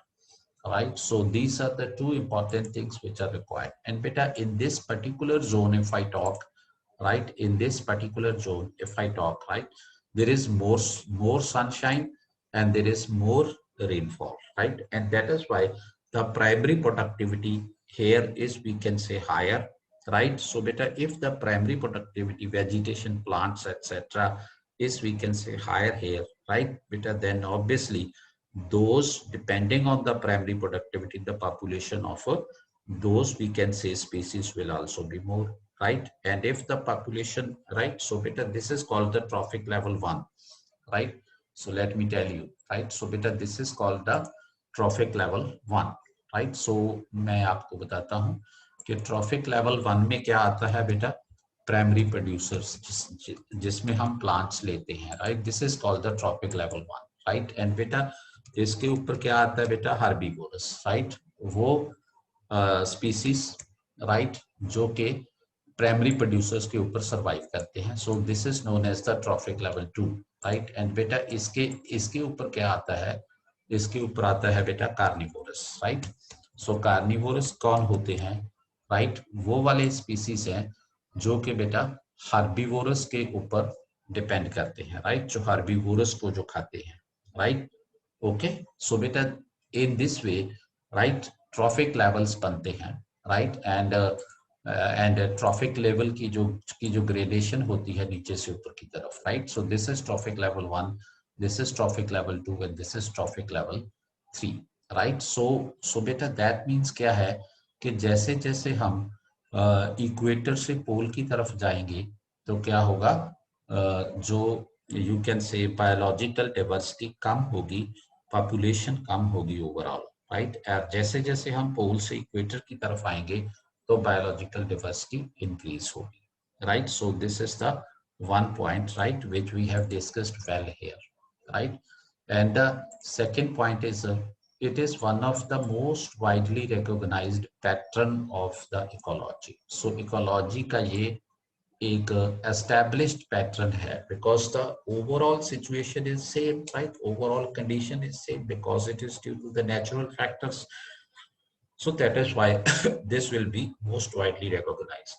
right? So these are the two important things which are required. And beta, in this particular zone, if I talk, right, in this particular zone, if I talk, right, there is more sunshine and there is more rainfall, right? And that is why the primary productivity here is, we can say, higher, right? So beta, if the primary productivity, vegetation, plants, etc., is, we can say, higher here, right, beta, then obviously those depending on the primary productivity, the population of those, we can say, species will also be more, right? And if the population, right, so beta, this is called the trophic level 1, right? So let me tell you, right? So beta, this is called the trophic level 1, right? So मैं आपको बताता हूँ कि trophic level 1 में क्या आता है बेटा? Primary producers, जिसमें हम plants लेते हैं, right? This is called the trophic level 1, right? And बेटा, इसके ऊपर क्या आता है बेटा? Herbivorous, right? वो species, right, जो के प्राइमरी प्रोड्यूसर्स के ऊपर सरवाइव करते हैं. So this is known as the trophic level 2, right? And बेटा, इसके इसके ऊपर क्या आता है? इसके ऊपर आता है बेटा कार्निवोरस, राइट? सो कार्निवोरस कौन होते हैं, राइट? वो वाले स्पीसीज हैं जो कि बेटा हार्बीवोरस के ऊपर डिपेंड करते हैं, राइट? जो हार्बीवोरस को जो खाते हैं, राइट? ओके, सो बेटा, in this way, right, trophic levels बनते हैं, राइट? एंड ट्रॉफिक लेवल की जो ग्रेडेशन होती है नीचे से ऊपर की तरफ, right? So this is trophic level 1, this is trophic level 2 and this is trophic level 3, right? So बेटा, दैट मीन्स क्या है कि जैसे जैसे हम इक्वेटर से पोल की तरफ जाएंगे तो क्या होगा? जो you can say biological diversity कम होगी, पॉपुलेशन कम होगी ओवरऑल, राइट? जैसे जैसे हम पोल से इक्वेटर की तरफ आएंगे तो biological diversity increase होगी, right? So this is the one point, right, which we have discussed well here, right? And the second point is it is one of the most widely recognized pattern of the ecology. So ecology का ये एक established pattern है, because the overall situation is same, right? Overall condition is same because it is due to the natural factors. So that is why this will be most widely recognized.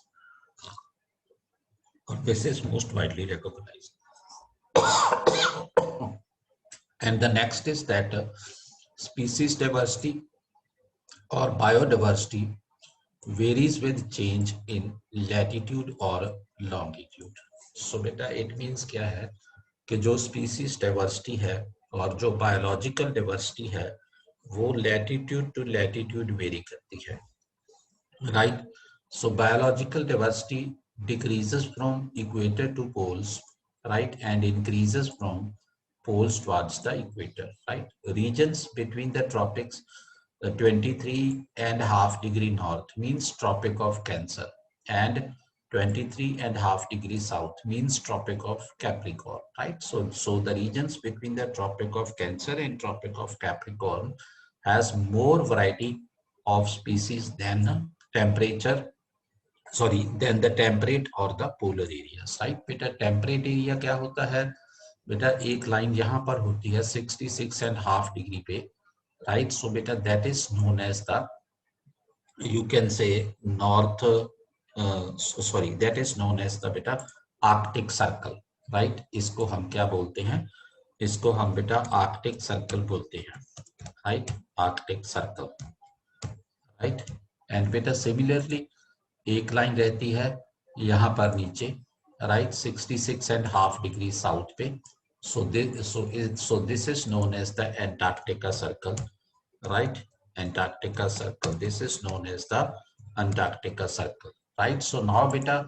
Or this is most widely recognized. And the next is that species diversity or biodiversity varies with change in latitude or longitude. So beta, it means क्या है कि जो species diversity है और जो biological diversity है वो latitude to latitude vary करती है, right? So biological diversity decreases from equator to poles, right, and increases from poles towards the equator, right? Regions between the tropics, 23.5 degree north means Tropic of Cancer, and 23.5 degree south means Tropic of Capricorn, right? So the regions between the Tropic of Cancer and Tropic of Capricorn has more variety of species than temperature, sorry, than the temperate or the polar areas, right? बेटा, temperate area क्या होता है? बेटा एक line यहाँ पर होती है 66.5 डिग्री पे, राइट. सो बेटा that is known as the, you can say, north, sorry, that is known as the beta arctic circle, right. इसको हम क्या बोलते हैं, इसको हम बेटा आर्कटिक सर्कल बोलते हैं, right. Arctic circle, right. And बेटा सिमिलरली एक लाइन रहती है यहाँ पर नीचे, राइट, 66.5 डिग्री साउथ पे. So this is known as the Antarctica Circle, right. Antarctica Circle, this is known as the Antarctica Circle, right. So now beta,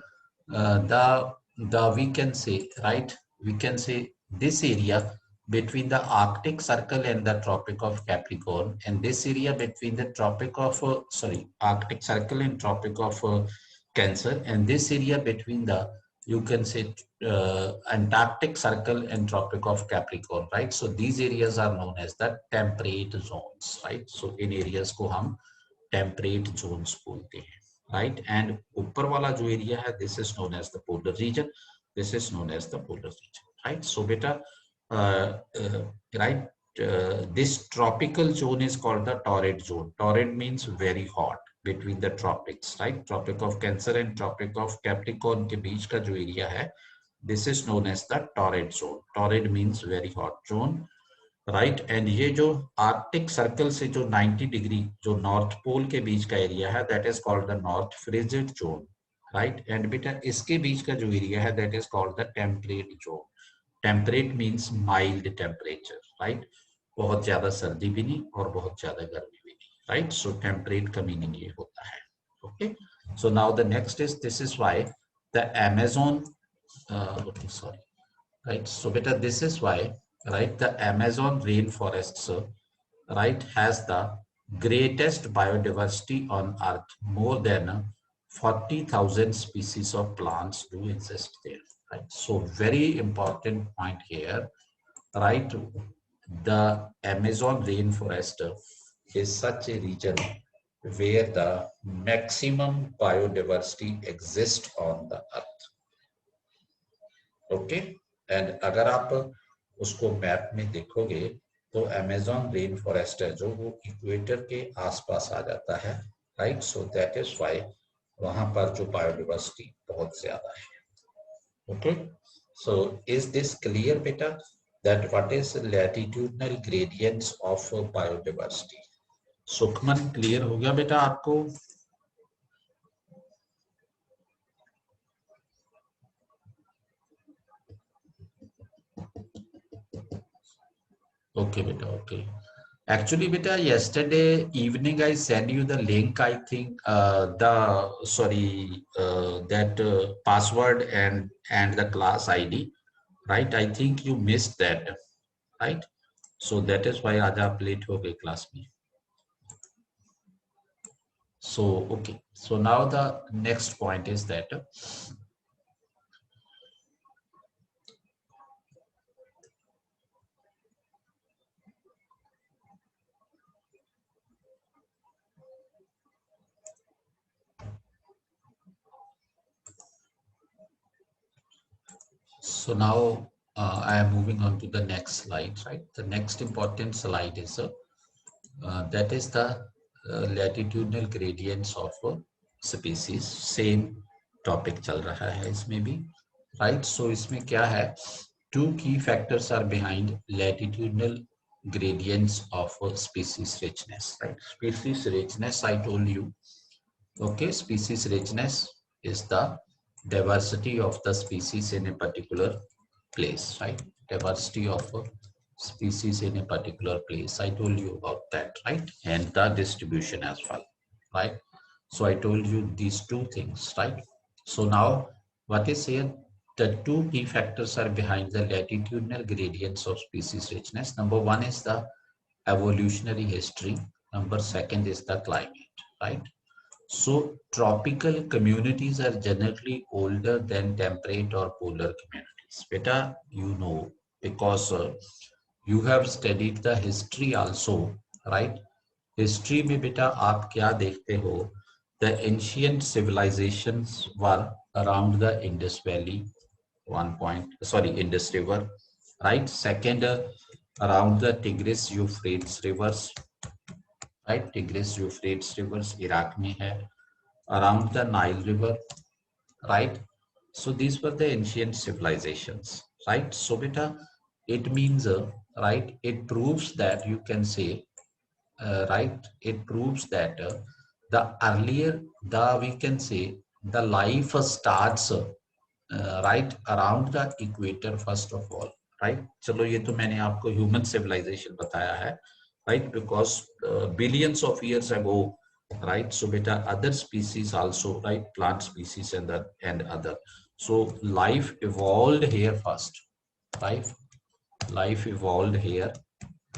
the we can say, right, we can say this area between the Arctic Circle and the Tropic of Capricorn, and this area between the Tropic of Arctic Circle and Tropic of Cancer, and this area between the, you can say, Antarctic Circle and Tropic of Capricorn, right. So these areas are known as the temperate zones, right. So in areas को हम temperate zones बोलते हैं, right. And ऊपर वाला जो area है, this is known as the polar region, this is known as the polar region, right. So beta, right, this tropical zone is called the torrid zone. Torrid means very hot, between the tropics, right. Tropic of Cancer and Tropic of Capricorn के बीच का जो area है, this is known as the torrid zone. Torrid means very hot zone, right. And ये जो Arctic circle से जो 90 degree जो north pole के बीच का एरिया है, that is called the north frigid zone, right. And बेटा इसके बीच का जो एरिया है, that is called the temperate zone. Temperate means mild temperature, right. बहुत ज्यादा सर्दी भी नहीं और बहुत ज्यादा गर्मी भी नहीं, राइट. सो टेम्परेट का मीनिंग ये होता है, okay. So now the next is, this is why the Amazon, okay, sorry, right. So beta, this is why, right, the Amazon rainforests, right, has the greatest biodiversity on earth. More than 40,000 species of plants do exist there, right. So very important point here, right. The Amazon rainforest is such a region where the maximum biodiversity exists on the earth, okay. And अगर आप उसको map में देखोगे तो Amazon rain forest है जो वो equator के आसपास आ जाता है, right. So that is why वहां पर जो बायोडाइवर्सिटी बहुत ज्यादा है, okay. So is this clear बेटा, that what is latitudinal gradients of biodiversity? Sukhman, clear हो गया बेटा आपको? Okay, beta. Okay. Actually, beta, yesterday evening I sent you the link. I think that password and the class ID, right? I think you missed that, right? So that is why आज आप late हो गए class में. So okay. So now the next point is that so now I am moving on to the next slide, right? The next important slide is that is the latitudinal gradients of species. Same topic चल रहा है इसमें भी, right? So इसमें क्या है? Two key factors are behind latitudinal gradients of species richness, right? Species richness, I told you. Okay, species richness is the diversity of the species in a particular place, right? Diversity of a species in a particular place. I told you about that, right? And the distribution as well, right? So I told you these two things, right? So now what is here? The two key factors are behind the latitudinal gradients of species richness. Number one is the evolutionary history. Number second is the climate, right? So tropical communities are generally older than temperate or polar communities. Beta, you know, because you have studied the history also, right? History में बेटा आप क्या देखते हो? The ancient civilizations were around the Indus Valley, Indus River, right? Second, around the Tigris Euphrates rivers, right? Tigris Euphrates rivers, Iraq में है. Around the Nile River, right? So these were the ancient civilizations, right? So beta, it means, right? It proves that you can say, right? It proves that the earlier the we can say the life starts right around the equator first of all, right? चलो ये तो मैंने आपको human civilization बताया है, right? Because billions of years ago, right? So beta other species also, right? Plant species and other. So life evolved here first, right? Life evolved here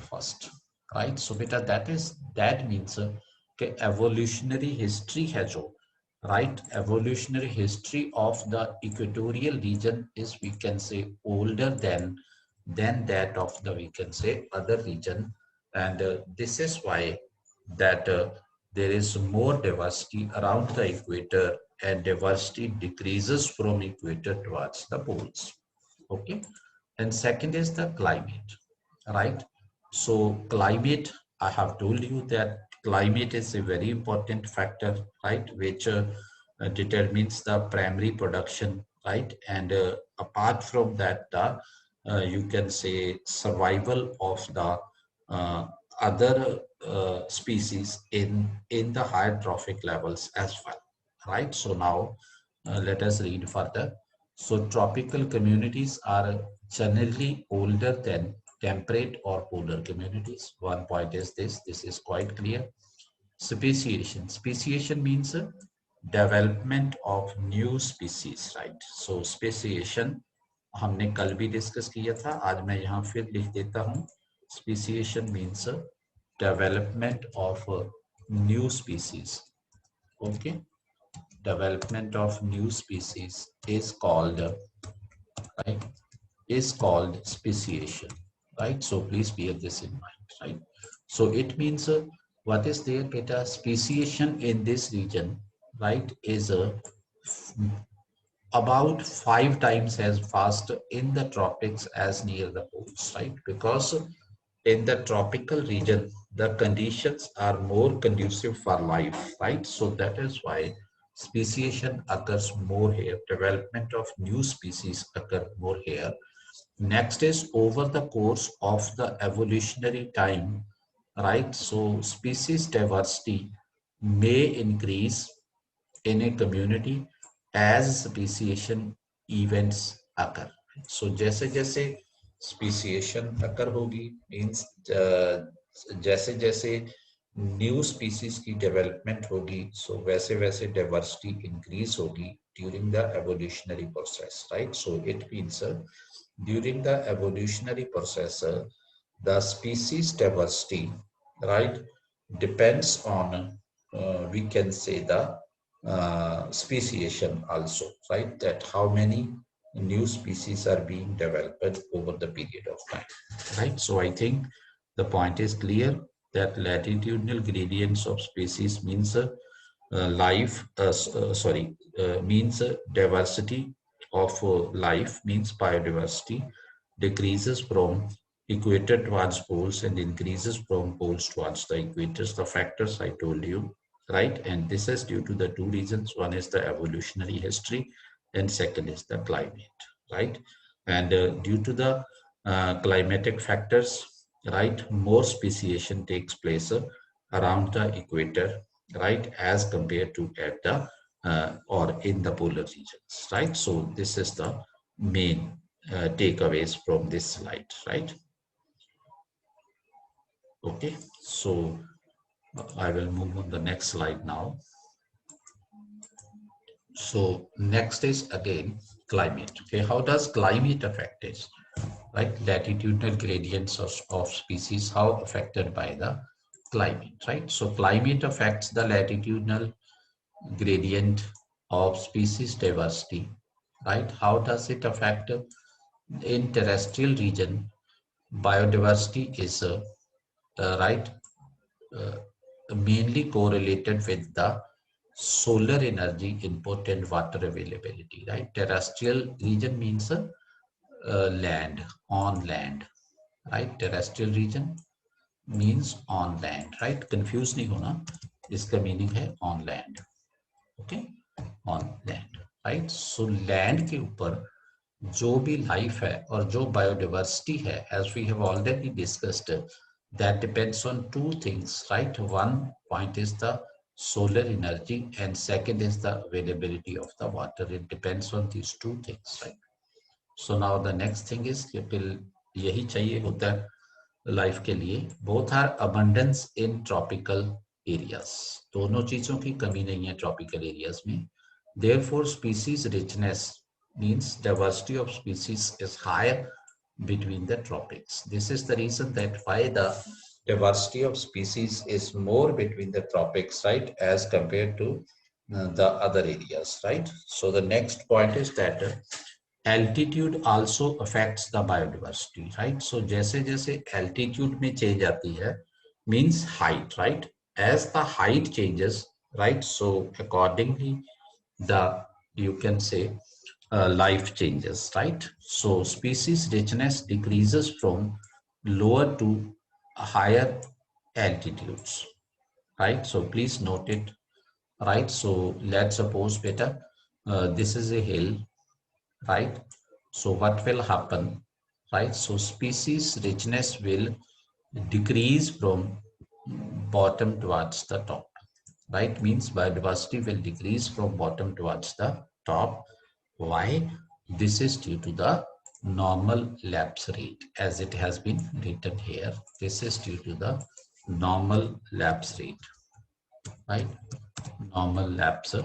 first, right? So beta that means कि evolutionary history है जो, right? Evolutionary history of the equatorial region is, we can say, older than that of the, we can say, other region. And this is why that there is more diversity around the equator, and diversity decreases from equator towards the poles. Okay. And second is the climate, right? So climate, I have told you that climate is a very important factor, right? Which determines the primary production, right? And apart from that, you can say survival of the uh, other species in the higher trophic levels as well, right? So now let us read further. So tropical communities are generally older than temperate or polar communities. One point is this is quite clear. Speciation. Speciation means development of new species, right? So speciation हमने कल भी discuss किया था, आज मैं यहाँ फिर लिख देता हूँ. Speciation means development of new species. Okay, development of new species is called, right, is called speciation, right? So please bear this in mind, right? So it means what is there, beta? Speciation in this region, right, is about 5 times as fast in the tropics as near the poles, right? Because in the tropical region, the conditions are more conducive for life, right? So that is why speciation occurs more here. Development of new species occur more here. Next is over the course of the evolutionary time, right? So species diversity may increase in a community as speciation events occur. So जैसे जैसे speciation occur होगी means जैसे जैसे new species की development होगी, so वैसे वैसे diversity increase होगी during the evolutionary process, right? So it means during the evolutionary process, the species diversity, right, depends on, we can say, the speciation also, right? That how many new species are being developed over the period of time, right? So I think the point is clear that latitudinal gradients of species means means diversity of life, means biodiversity decreases from equator towards poles and increases from poles towards the equators. The factors I told you, right? And this is due to the two reasons. One is the evolutionary history, and second is the climate, right? And due to the climatic factors, right, more speciation takes place around the equator, right, as compared to at the or in the polar regions, right? So this is the main takeaways from this slide, right? Okay, so I will move on the next slide now. So next is again climate. Okay, how does climate affect it? Right, latitudinal gradients of species, how affected by the climate, right? So climate affects the latitudinal gradient of species diversity, right? How does it affect? In terrestrial region, biodiversity is right uh, mainly correlated with the solar energy input and water availability, right? Terrestrial region means land, on land, right? Terrestrial region means on land, right? Confuse नहीं होना, इसका meaning है on land, okay? On land, right? So land के ऊपर जो भी life है और जो बायोडाइवर्सिटी है, as we have already discussed, that depends on two things, right? One point is the solar energy and second is the availability of the water. It depends on these two things, right? So now the next thing is कि फिर यही चाहिए होता है life के लिए. Both are abundance in tropical areas, दोनों चीजों की कमी नहीं है ट्रॉपिकल एरियाज में. Therefore species richness means diversity of species is higher between the tropics. This is the reason that why the diversity of species is more between the tropics, right, as compared to the other areas, right? So the next point is that altitude also affects the biodiversity, right? So जैसे जैसे altitude में change आती है means height, right? As the height changes, right, so accordingly the, you can say, life changes, right? So species richness decreases from lower to higher altitudes, right? So please note it, right? So let's suppose better, this is a hill, right? So what will happen, right? So species richness will decrease from bottom towards the top, right? Means biodiversity will decrease from bottom towards the top. Why? This is due to the normal lapse rate, as it has been written here. This is due to the normal lapse rate, right? Normal lapse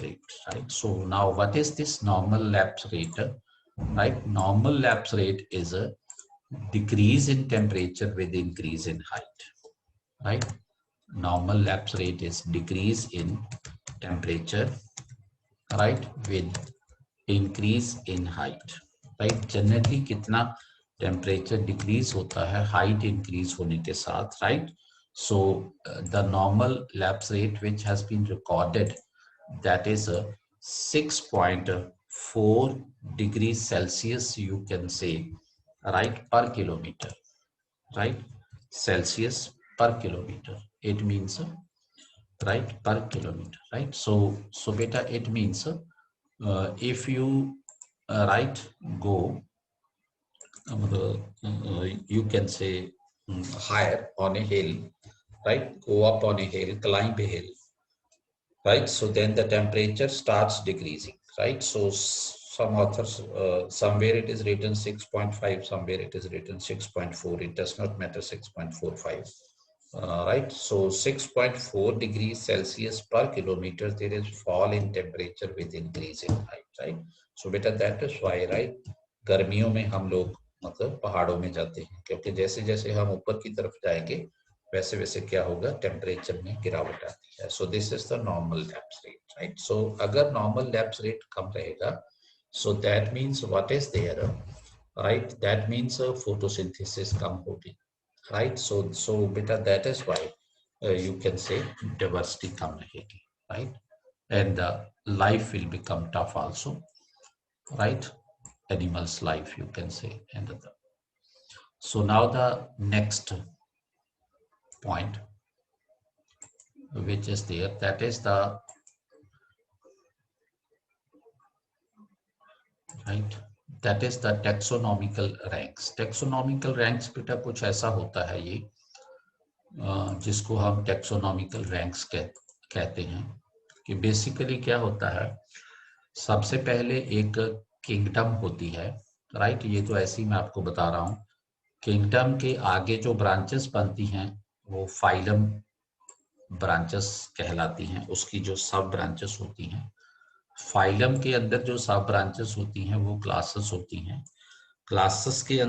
rate, right? So now what is this normal lapse rate, right? Normal lapse rate is a decrease in temperature with increase in height, right? Normal lapse rate is decrease in temperature, right, with increase in height, right? Generally कितना temperature decrease होता है height increase होने के साथ, right? So the normal lapse rate which has been recorded, that is a 6.4 degrees Celsius, you can say, right, per kilometer, right? Celsius per kilometer. It means right, per kilometer, right? So beta, it means if you right, go you can say higher on a hill, right? Go up on a hill, climb a hill, right? So then the temperature starts decreasing, right? So some authors, somewhere it is written 6.5, somewhere it is written 6.4. It does not matter, 6.45. Right, so 6.4 degrees Celsius per kilometer, there is fall in temperature with increase in height, right? So beta, that is why, right, गर्मियों में हम लोग मतलब पहाड़ों में जाते हैं, क्योंकि जैसे जैसे हम ऊपर की तरफ जाएंगे वैसे वैसे क्या होगा, टेम्परेचर में गिरावट आती है. So this is the normal lapse rate, right? So अगर नॉर्मल लैप्स रेट कम रहेगा, so that means what is there, right, that means photosynthesis कम होगी, right? So beta, that is why you can say diversity kam rahegi, right? And life will become tough also, right? Animals life, you can say. And so now the next point which is there, that is the, right, that is the taxonomical ranks. Taxonomical ranks बेटा कुछ ऐसा होता है ये जिसको हम taxonomical ranks कहते हैं, कि बेसिकली क्या होता है, सबसे पहले एक किंगडम होती है, राइट? ये तो ऐसे ही मैं आपको बता रहा हूँ. किंगडम के आगे जो ब्रांचेस बनती हैं वो फाइलम ब्रांचेस कहलाती हैं. उसकी जो सब ब्रांचेस होती हैं, फाइलम के अंदर जो सब ब्रांचेस होती हैं वो क्लासेस होती हैं. क्लासेस के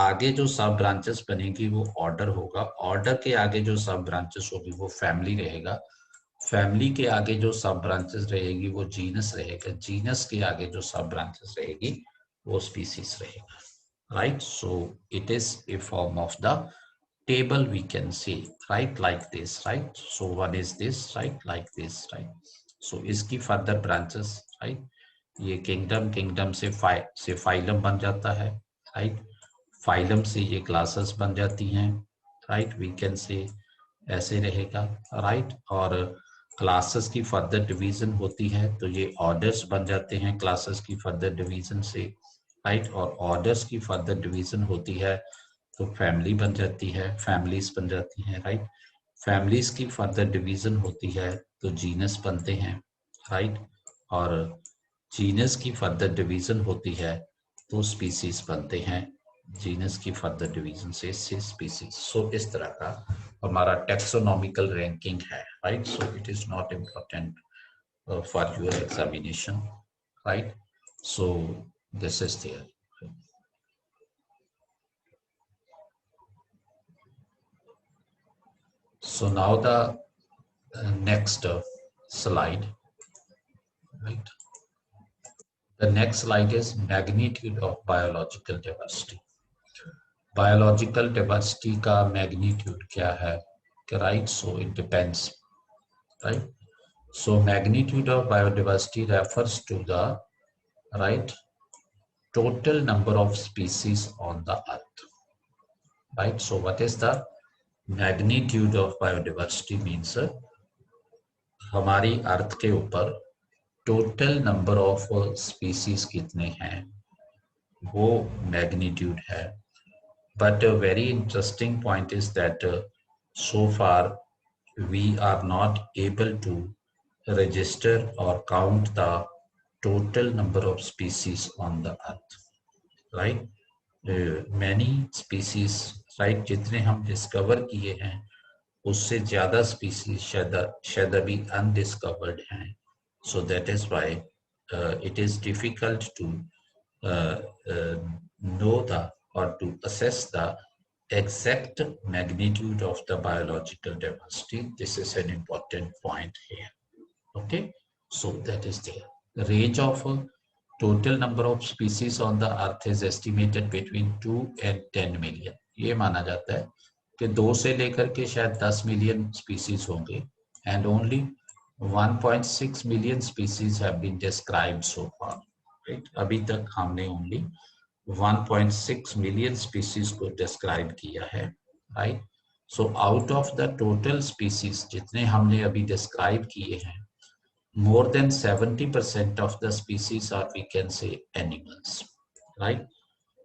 आगे जो सब ब्रांचेस बनेगी वो ऑर्डर होगा. ऑर्डर के आगे जो सब ब्रांचेस होगी वो फैमिली रहेगा. फैमिली के आगे जो सब ब्रांचेस रहेगी वो जीनस रहेगा. जीनस के आगे जो सब ब्रांचेस रहेगी वो स्पीसीज रहेगा, right? So it is a form of the table, we can see, right, like this, right? So one is this, right, like this, right? So iski further branches, right? ये kingdom से phylum बन जाता है, right. Phylum से ये classes बन जाती हैं, राइट। वी कैन से ऐसे रहेगा, राइट। और क्लासेस की फर्दर डिवीजन होती है तो ये ऑर्डर्स बन जाते हैं क्लासेस की फर्दर डिवीजन से, राइट। और ऑर्डर्स की फर्दर डिवीजन होती है तो फैमिली बन जाती है, फैमिलीज बन जाती हैं, राइट। फैमिलीज की फर्दर डिवीजन होती है तो जीनस बनते हैं, राइट। और जीनस की फर्दर डिवीजन होती है तो स्पीसीज बनते हैं, जीनस की फर्दर डिवीजन से स्पीसीज। सो इस तरह का हमारा टेक्सोनॉमिकल रैंकिंग है, right. So it is not important for your examination, right. So this is there. So now the next slide, right? The next slide is magnitude of biological diversity. Biological diversity का magnitude क्या है? Right, so it depends, right? So magnitude of biodiversity refers to the, right, total number of species on the earth, right? So what is the magnitude of biodiversity means हमारी अर्थ के ऊपर total number of species कितने हैं वो magnitude है। But very interesting point is that so far we are not able to register or count the total number of species on the earth, right? Many species, right, जितने हम discover किए हैं उससे ज्यादा स्पीसीज शायद अभी undiscovered हैं। So that is why it is difficult to know the or to assess the exact magnitude of the biological diversity. This is an important point here. Okay, so that is there. The range of total number of species on the earth is estimated between 2 and 10 million. ये माना जाता है कि 2 से लेकर के शायद 10 million species होंगे and only 1.6 million species have been described so far, right? अभी तक हमने only 1.6 million species को describe किया है, right? So out of the total species जितने हमने अभी describe किए हैं, more than 70% of the species are, we can say, animals, right?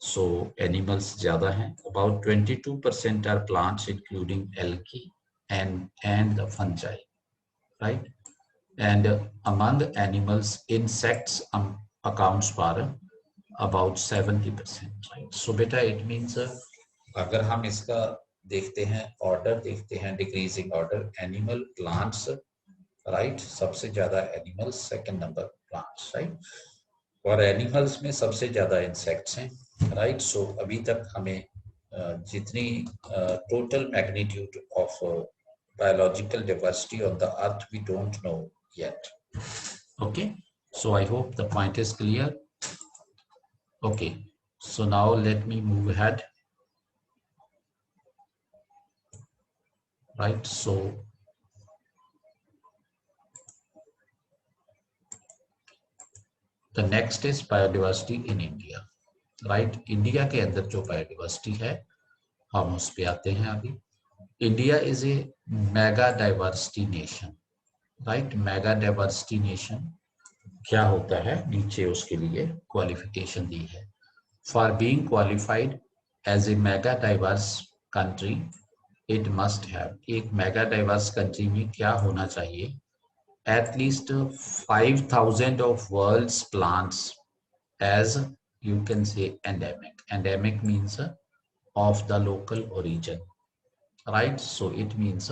So animals ज़्यादा हैं, about 22% are plants including algae and the fungi, right? And among animals, insects accounts for about 70%, right? So beta it means अगर हम इसका देखते हैं order देखते हैं decreasing order, animal plants, right, सबसे ज्यादा animals, second number plants, right. और एनिमल्स में सबसे ज्यादा इंसेक्ट्स हैं, राइट। सो अभी तक हमें जितनी total magnitude of biological diversity on the earth we don't know yet. Okay, so I hope the point is clear. Okay, so now let me move ahead, right? So the next is biodiversity in India, right? India के अंदर जो biodiversity है हम उस पे आते हैं अभी। India is a mega diversity nation, right. Mega diversity nation क्या होता है, नीचे उसके लिए क्वालिफिकेशन दी है। For being qualified as a mega diverse country it must have, एक मेगा डाइवर्स कंट्री में क्या होना चाहिए, at least 5,000 of world's plants as, you can say, endemic. Endemic means of the local origin, right? So it means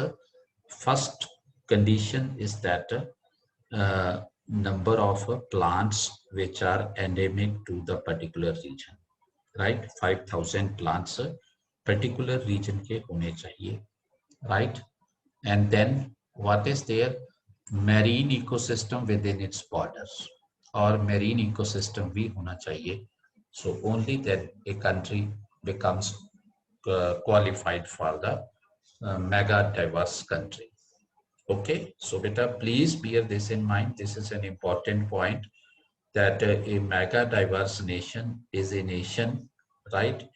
first condition is that number of plants which are endemic to the particular region, right? 5,000 plants particular region के होने चाहिए, right? And then what is there, marine ecosystem within its borders, और marine ecosystem भी होना चाहिए. So only then a country becomes qualified for the mega diverse country. Okay, so beta please bear this in mind, this is an important point that a mega diverse nation is a nation, right,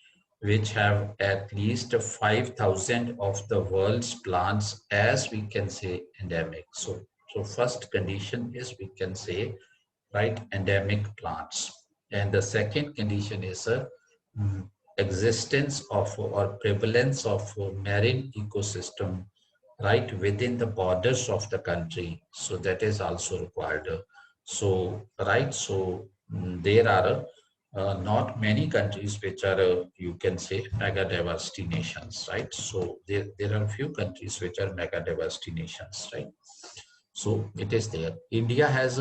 which have at least 5,000 of the world's plants, as we can say endemic. So first condition is we can say, right, endemic plants. And the second condition is mm, existence of or prevalence of marine ecosystem, right, within the borders of the country. So that is also required. So, right, so there are not many countries which are, you can say, mega diversity nations, right? So there are few countries which are mega diversity nations, right? So it is there. India has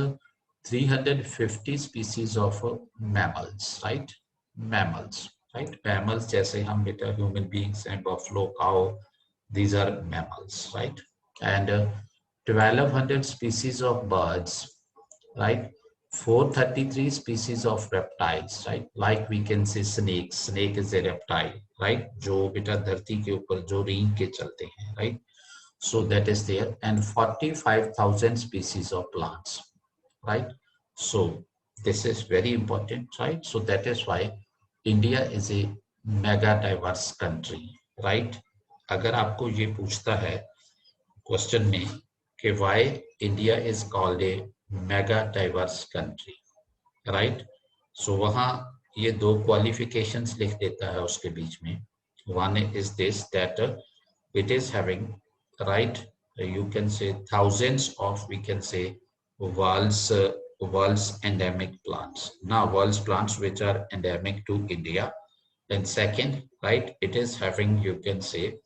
350 species of mammals, right? Mammals, right? Mammals, जैसे हम बेटा human beings and buffalo, cow, these are mammals, right? And 1200 species of birds, right? 433 species of reptiles, right? Like we can say snakes. Snake is a reptile, right? जो बेटा धरती के ऊपर जो रेंग के चलते हैं, right? So that is there, and 45,000 species of plants, right? So this is very important, right? So that is why India is a mega diverse country, right? अगर आपको ये पूछता है क्वेश्चन में कि why India is called a mega diverse country, right? So वहाँ ये दो qualifications लिख देता है उसके बीच में. One is this, that it is having, right, you can say thousands of, we can say, world's endemic plants. Now world's plants which are endemic to India. And second, right, it is having, you can say,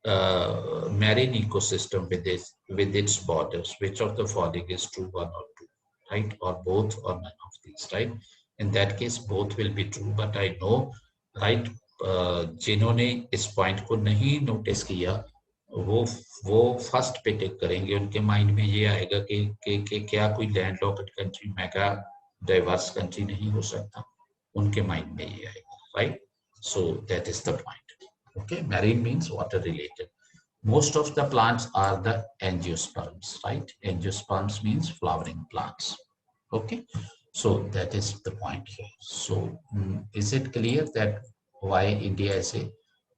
marine ecosystem with its borders. Which of the following is true, one or two, right, or both, or none of these, right? In that case both will be true, but I know, right, जिन्होंने इस point को नहीं notice किया वो वो first पे टिक करेंगे, उनके माइंड में ये आएगा कि क्या कोई landlocked country mega diverse country नहीं हो सकता, उनके माइंड में ये आएगा, right? So that is the point. Okay, marine means water related. Most of the plants are the angiosperms, right? Angiosperms means flowering plants. Okay, so that is the point here. So is it clear that why India is a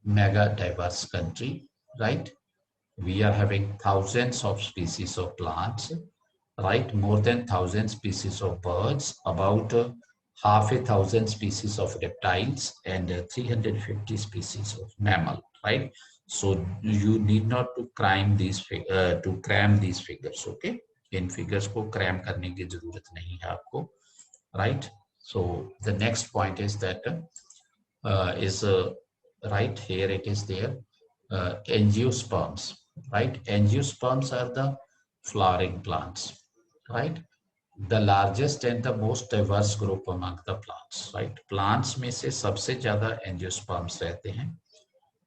mega diverse country, right? We are having thousands of species of plants, right? More than 1,000 species of birds, about half a thousand species of reptiles, and 350 species of mammal, right? So you need not to cram these figures, okay? In figures को cram करने की जरूरत नहीं है आपको, right? So the next point is that right here it is there, angiosperms, right? Angiosperms are the flowering plants, right? The largest and the most diverse group among the plants, right? Plants में से सबसे ज़्यादा angiosperms रहते हैं,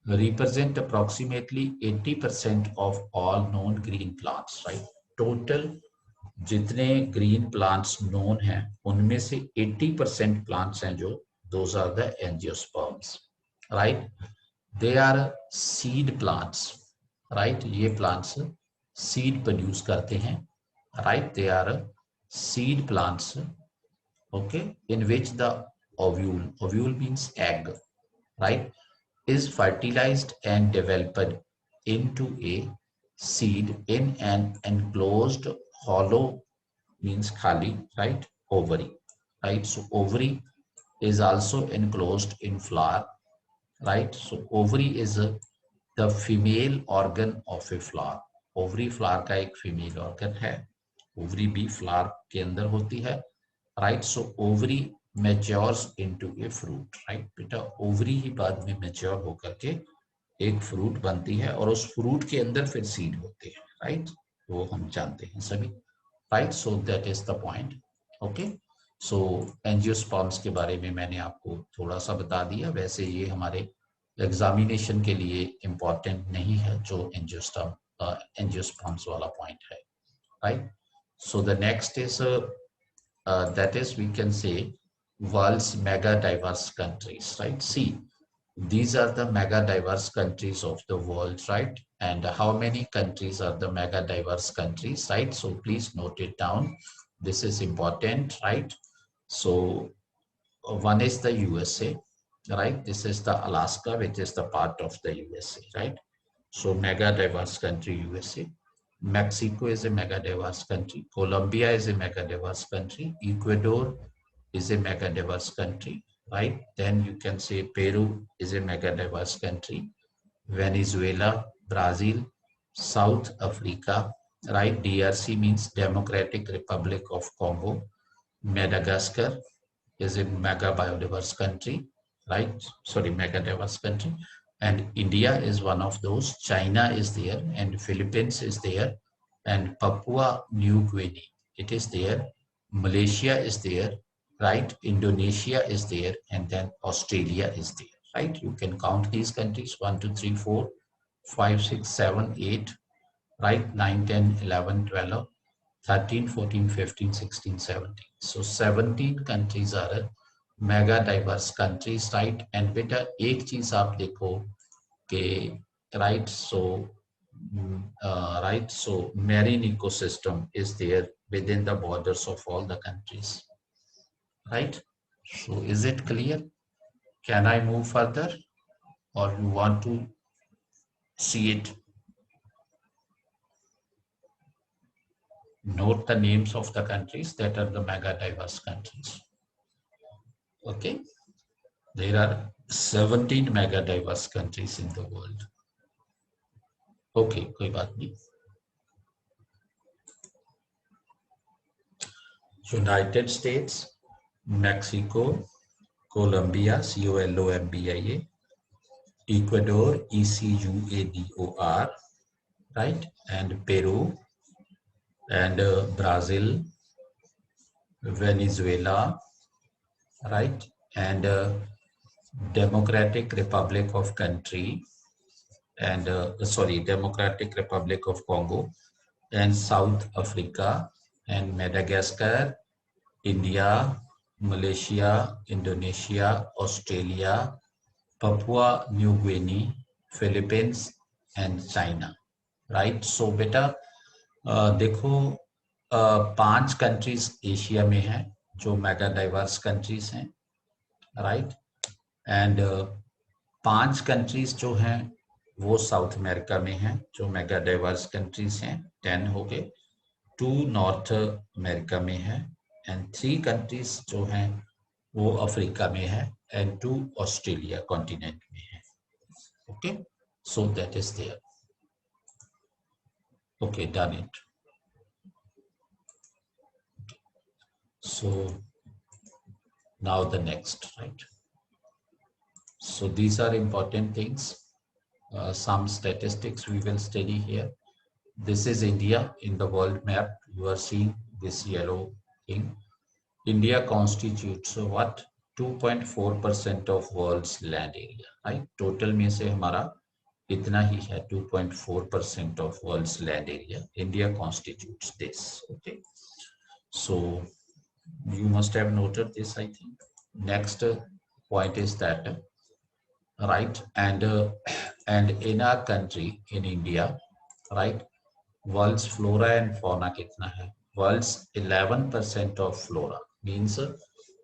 represent approximately 80% of all known green plants, right? Total जितने green plants known हैं उनमें से 80% प्लांट्स हैं जो those are the angiosperms, right? They are seed plants, right? ये plants seed produce करते हैं, right? They are seed plants, okay, in which the ovule means egg, right, is fertilized and developed into a seed in an enclosed hollow, means khali, right, ovary, right? So ovary is also enclosed in flower, right? So ovary is the female organ of a flower. Ovary flower का एक female organ है, ovary भी flower के अंदर होती है, right? So ovary matures into a fruit, right? बेटा ovary ही बाद में mature होकर के एक fruit बनती है और उस fruit के अंदर फिर seed होते हैं, right? वो हम जानते हैं सभी, right? So that is the point, okay? So angiosperms के बारे में मैंने आपको थोड़ा सा बता दिया, वैसे ये हमारे एग्जामिनेशन के लिए इम्पोर्टेंट नहीं है जो एंजियोस्पर्म्स वाला पॉइंट है, right? So the next is that is, we can say, world's mega diverse countries, right? See, these are the mega diverse countries of the world, right? And how many countries are the mega diverse countries, right? So please note it down. This is important, right? So one is the USA, right? This is the Alaska, which is the part of the USA, right? So mega diverse country USA. Mexico is a mega diverse country. Colombia is a mega diverse country. Ecuador is a mega diverse country, right? Then you can say Peru is a mega diverse country. Venezuela, Brazil, South Africa, right? DRC means Democratic Republic of Congo. Madagascar is a mega biodiverse country, right? Sorry, mega diverse country. And India is one of those. China is there, and Philippines is there, and Papua New Guinea, it is there. Malaysia is there, right? Indonesia is there, and then Australia is there, right? You can count these countries: 1, 2, 3, 4, 5, 6, 7, 8, right? 9, 10, 11, 12. 13, 14, 15, 16, 17. So 17 countries are mega diverse countries right and बेटा एक चीज आप देखो कि right so right so marine ecosystem is there within the borders of all the countries, right? So is it clear? Can I move further or you want to see it? Note the names of the countries that are the mega diverse countries. Okay, there are 17 mega diverse countries in the world. Okay, कोई बात नहीं. United States, Mexico, Colombia, COLOMBIA, Ecuador, ECUADOR, right? And Peru, and Brazil, Venezuela, right? And Democratic Republic of Country, and sorry, Democratic Republic of Congo, and South Africa, and Madagascar, India, Malaysia, Indonesia, Australia, Papua New Guinea, Philippines, and China, right? So बेटा देखो 5 countries Asia में हैं जो mega diverse countries हैं, right? And 5 countries जो हैं वो south America में हैं जो मेगा डाइवर्स कंट्रीज हैं, 10 हो गए. 2 नॉर्थ अमेरिका में है, एंड 3 कंट्रीज जो हैं वो अफ्रीका में है, एंड 2 ऑस्ट्रेलिया कॉन्टिनेंट में है. Okay, so that is there. Okay, done it. So now the next, right? So these are important things. Some statistics we will study here. This is India in the world map. You are seeing this yellow thing. India constitutes what? 2.4% of world's land area, right? Total में से हमारा इतना ही है, 2.4% of world's land area. India constitutes this. Okay, so you must have noted this, I think. Next point is that, right, and in our country, in India, right, world's flora and fauna kitna hai? World's 11% of flora means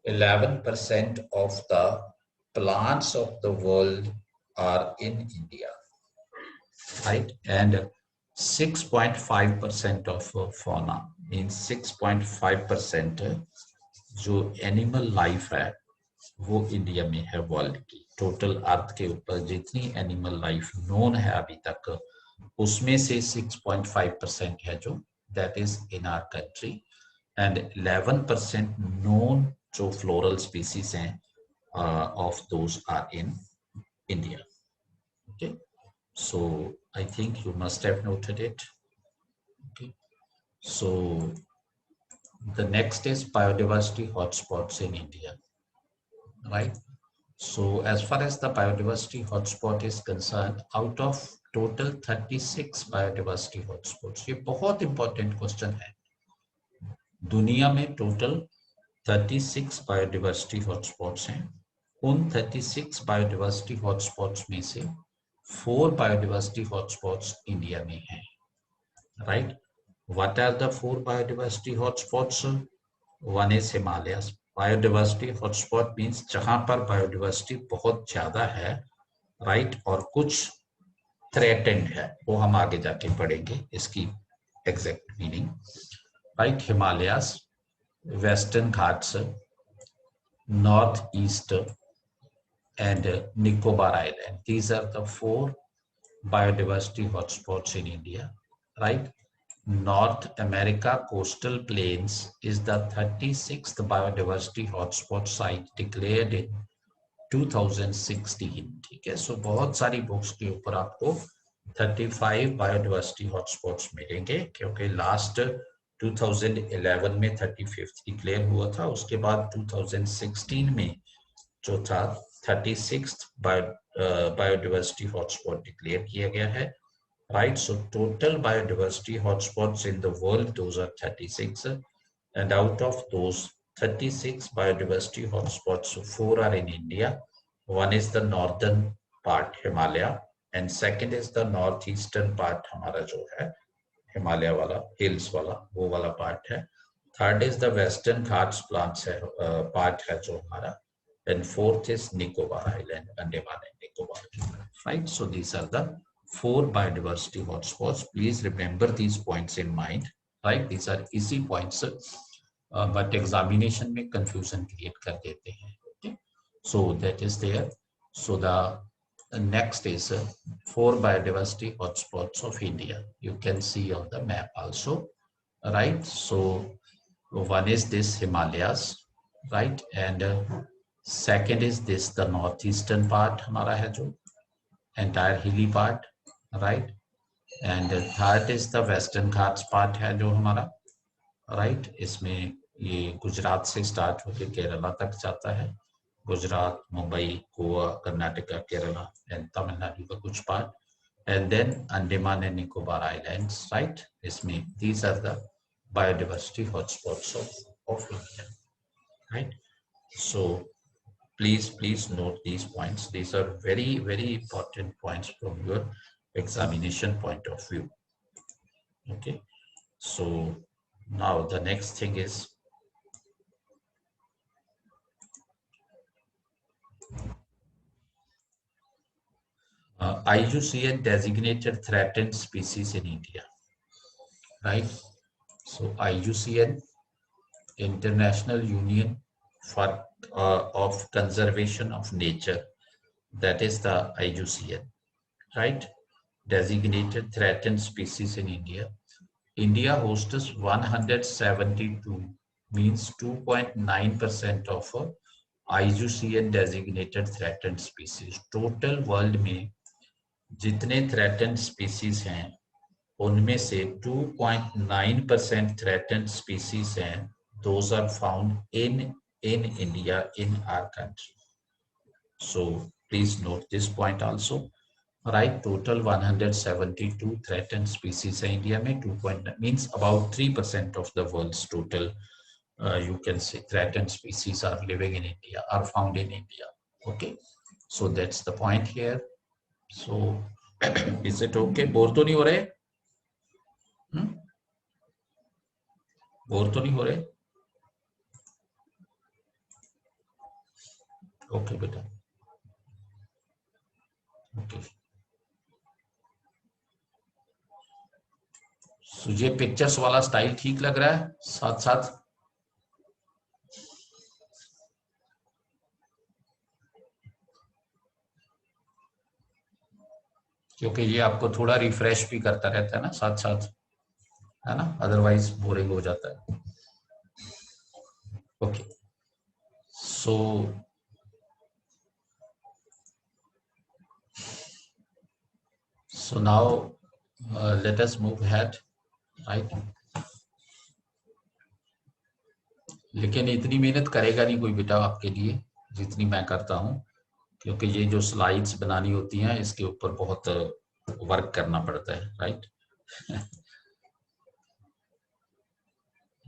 11% of the plants of the world are in India, right? And 6.5% of fauna means 6.5% जो animal life है वो India में है. World की total अर्थ के ऊपर जितनी animal life known है अभी तक, उसमें से 6.5% है जो that is in our country, and 11% known जो फ्लोरल स्पीसीज हैं of those are in India. Okay, so I think you must have noted it. Okay, so the next is biodiversity hotspots in India, right? So as far as the biodiversity hotspot is concerned, out of total 36 biodiversity hotspots, ये बहुत important question है. दुनिया में total 36 biodiversity hotspots हैं. उन 36 biodiversity hotspots में से 4 biodiversity hotspots India में हैं, right? What are the 4 biodiversity hotspots? One is Himalayas, biodiversity hotspot means जहां पर बायोडाइवर्सिटी बहुत ज्यादा है, राइट, और कुछ थ्रेटेंड है, वो हम आगे जाके पढ़ेंगे इसकी exact meaning, right. Himalayas, western Ghats, north east and Nicobar Island. These are the four biodiversity hotspots in India, right? North America coastal plains is the 36th biodiversity hotspot site declared in 2016. ठीक है, सो बहुत सारी बुक्स के ऊपर आपको 35 biodiversity hotspots मिलेंगे, क्योंकि last 2011 में 35th डिक्लेयर हुआ था, उसके बाद 2016 में जो था 36th बायोडाइवर्सिटी हॉटस्पॉट डिक्लेयर किया गया है, right. So total biodiversity hotspots in the world, those are 36, and out of those 36 biodiversity hotspots, 4 are in India. One is the northern part, Himalaya, and second is the northeastern part, हमारा जो है हिमालय वाला, hills वाला, वो वाला part है। Third is the western Ghats plants है, part है जो हमारा, and fourth is Nicobar Island, Andaman and Nicobar, right? So these are the 4 biodiversity hotspots. Please remember these points in mind, right? These are easy points, but examination में confusion create कर देते हैं, okay? So that is there. So the next is 4 biodiversity hotspots of India. You can see on the map also, right? So one is this Himalayas, right? And second is this, the northeastern part हमारा है जो entire hilly part, right? And third is the western Ghats part है जो हमारा, right? इसमें ये गुजरात से start होकर केरला तक जाता है, गुजरात, मुंबई, गोवा, कर्नाटका, केरला एंड तमिलनाडु का कुछ part, and then Andaman and Nicobar Islands, right? इसमें these are the biodiversity hotspots of India, right? So please note these points. These are very important points from your examination point of view, okay? So now the next thing is IUCN designated threatened species in India, right? So IUCN, International Union for of Conservation of Nature, that is the IUCN, right? Designated threatened species in India. India hosts 172, means 2.9% of IUCN designated threatened species. Total world में जितने threatened species हैं, उनमें से 2.9% threatened species हैं, those are found in India, in our country. So please note this point also, right? Total 172 threatened species है India में, 2.9 means about 3% of the world's total, you can say, threatened species are living in India, are found in India, okay? So that's the point here. So is it okay? Bore तो नहीं हो रहे? Bore तो नहीं हो रहे? Okay बेटा, okay. So ये पिक्चर्स वाला स्टाइल ठीक लग रहा है साथ साथ? क्योंकि ये आपको थोड़ा रिफ्रेश भी करता रहता है ना साथ साथ, है ना, अदरवाइज बोरिंग हो जाता है, okay? So now let us move ahead, right? लेकिन इतनी मेहनत करेगा नहीं कोई बेटा आपके लिए जितनी मैं करता हूँ, क्योंकि ये जो स्लाइड्स बनानी होती हैं इसके ऊपर बहुत वर्क करना पड़ता है, राइट?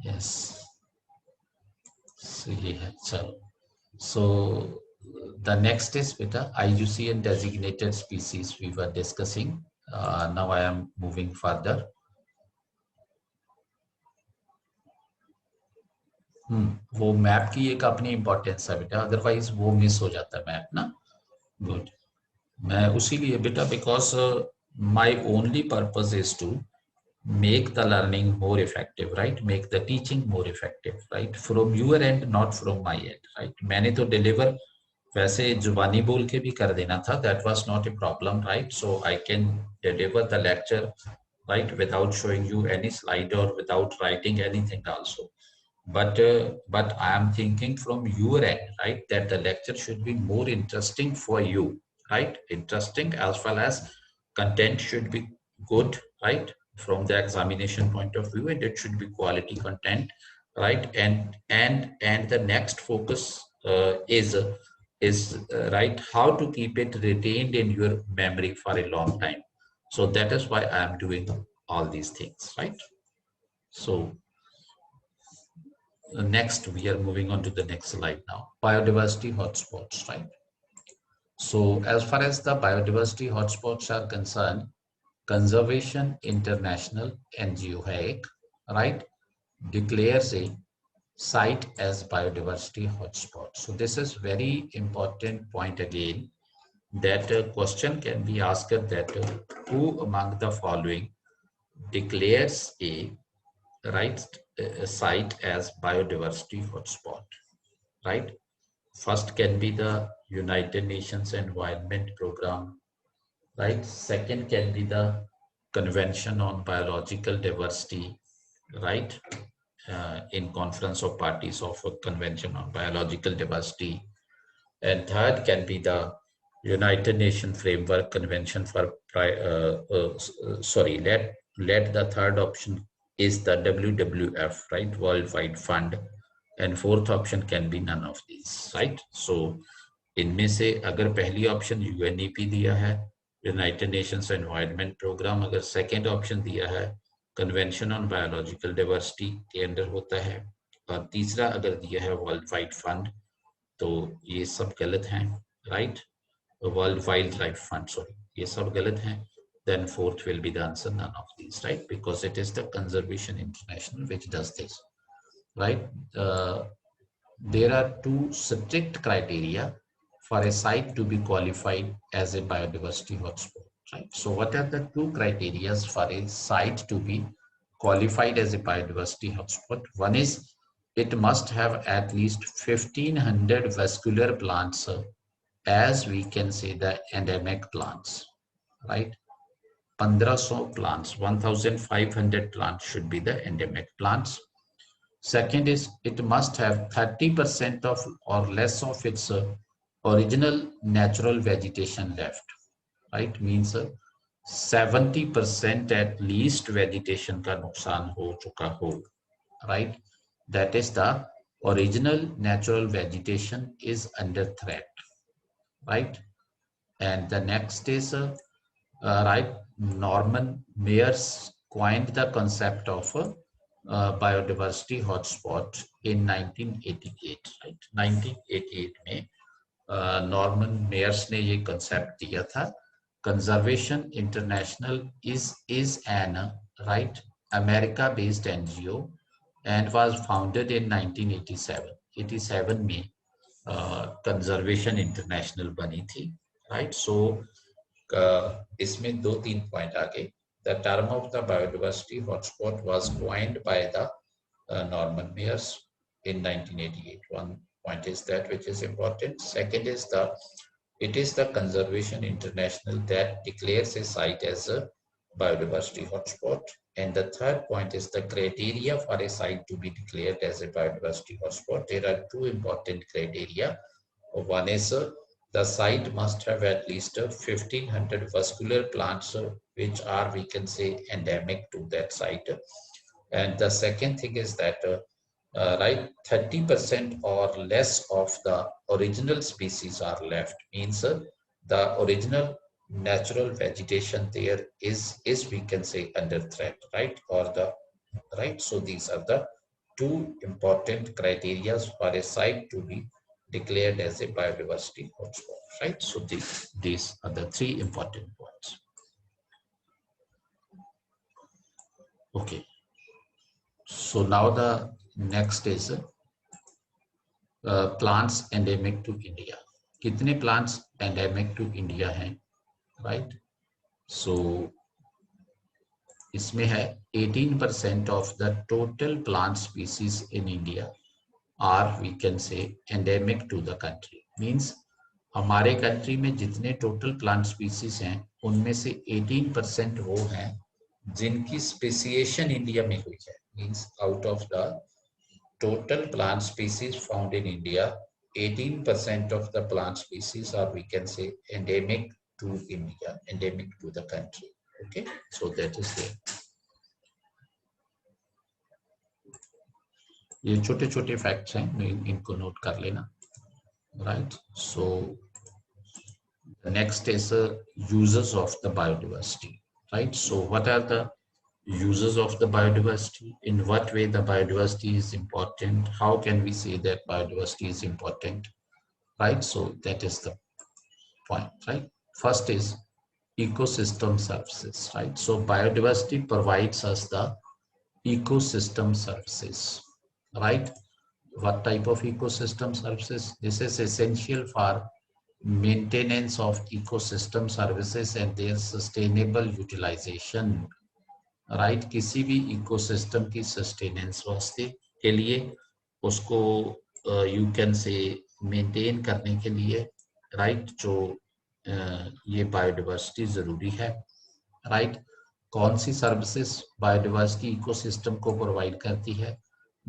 यस, ये है, चलो। So the next is beta IUCN designated species we were discussing. Now I am moving further. वो मैप की एक अपनी इंपॉर्टेंस है बेटा, अदरवाइज वो मिस हो जाता है मैप ना। गुड। मैं उसी लिए बेटा, because my only purpose is to make the learning more effective, right? Make the teaching more effective, right? From your end, not from my end, right? मैंने तो deliver वैसे जुबानी बोल के भी कर देना था, that was not a problem, right? So I can deliver the lecture, right, without showing you any slide or without writing anything also. But I am thinking from your end, right, that the lecture should be more interesting for you, right? Interesting as well as content should be good, right, from the examination point of view, and it should be quality content, right? And the next focus is right, how to keep it retained in your memory for a long time. So that is why I am doing all these things, right? So next, we are moving on to the next slide now. Biodiversity hotspots, right? So as far as the biodiversity hotspots are concerned, Conservation International NGO, right, declares a site as biodiversity hotspot. So this is very important point again, that a question can be asked that who among the following declares a right a site as biodiversity hotspot, right? First can be the United Nations Environment Program, right? Second can be the Convention on Biological Diversity, right? In Conference of Parties of a Convention on Biological Diversity. And third can be the United Nations Framework Convention for, sorry, let the third option is the WWF, right? Worldwide Fund. And fourth option can be none of these, right? So इनमें से अगर पहली option UNEP दिया है, United Nations environment programme, अगर second option दिया है convention on biological diversity के अंडर होता है, और तीसरा अगर दिया है वर्ल्ड वाइड फंड, तो ये सब गलत हैं, right? World wild life fund, sorry, ये सब गलत हैं. Then fourth will be the answer, none of these, right? Because it is the Conservation International which does this, right? There are two strict criteria for a site to be qualified as a biodiversity hotspot, right? So what are the two criteria for a site to be qualified as a biodiversity hotspot? One is it must have at least 1500 vascular plants, as we can say the endemic plants, right? 1500 plants, 1500 plants should be the endemic plants. Second is it must have 30% of or less of its original natural vegetation left, right? Means 70% at least vegetation का नुकसान हो चुका हो, right? That is the original natural vegetation is under threat, right? And the next is right, Norman Mayers coined the concept of biodiversity hotspot in 1988, right? 1988 में Norman Myers ने ये concept दिया था. Conservation international is an right America based NGO and was founded in 1987. 87 में conservation international बनी थी, right? So इसमें दो तीन पॉइंट आ गए. The term of the biodiversity hotspot was coined by the Norman Mayers in 1988. One point is that which is important. Second is it is the Conservation International that declares a site as a biodiversity hotspot. And the third point is the criteria for a site to be declared as a biodiversity hotspot. There are two important criteria. One is the site must have at least 1500 vascular plants, which are, we can say, endemic to that site. And the second thing is that right, 30% or less of the original species are left. Means the original natural vegetation there is we can say under threat, right? Or the right. So these are the two important criteria for a site to be declared as a biodiversity hotspot, right? So these are the three important points. Okay. So now the next is plants endemic to India, कितने plants endemic to India हैं, right? So इसमें है 18% of the total plant species in India are we can say endemic to the country. Means हमारे country में जितने total plant species हैं उनमें से 18% वो हैं जिनकी स्पेसिएशन इंडिया में हुई है। Means out of the total plant species found in India, 18% of the plant species are, we can say, endemic to India, endemic to the country. Okay, so that is there. ये छोटे छोटे facts हैं, इनको note कर लेना, right? So the next is uses of the biodiversity, right? So what are the uses of the biodiversity? In what way the biodiversity is important? How can we say that biodiversity is important? Right, so that is the point, right? First is ecosystem services, right? So biodiversity provides us the ecosystem services, right? What type of ecosystem services? This is essential for maintenance of ecosystem services and their sustainable utilization, right? किसी भी ecosystem की sustenance वास्ते के लिए उसको you can say maintain करने के लिए, राइट, जो ये बायोडाइवर्सिटी जरूरी है, राइट? कौन सी सर्विसेज बायोडाइवर्सिटी इकोसिस्टम को प्रोवाइड करती है?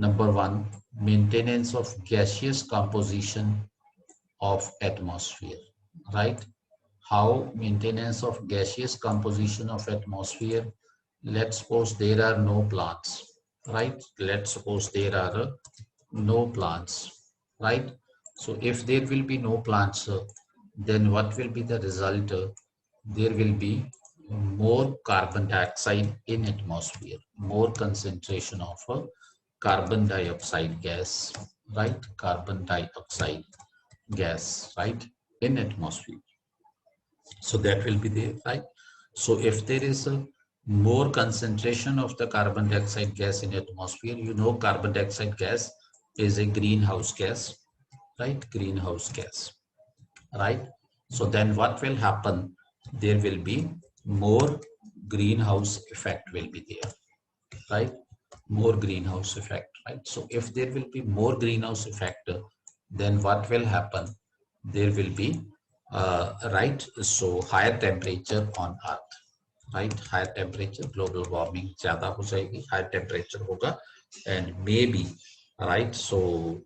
Number 1, maintenance of gaseous composition of atmosphere, right? How maintenance of gaseous composition of atmosphere? Let's suppose there are no plants, right? Let's suppose there are no plants, right? So if there will be no plants, then what will be the result? There will be more carbon dioxide in atmosphere, more concentration of carbon dioxide gas, right? Carbon dioxide gas, right, in atmosphere. So that will be there, right? So if there is a more concentration of the carbon dioxide gas in atmosphere, you know carbon dioxide gas is a greenhouse gas, right? Greenhouse gas, right? So then what will happen? There will be more greenhouse effect will be there, right? More greenhouse effect, right? So if there will be more greenhouse effect, then what will happen? There will be right, so higher temperature on earth, right? Higher temperature, global warming ज़्यादा हो जाएगी, higher temperature होगा, and maybe, right, so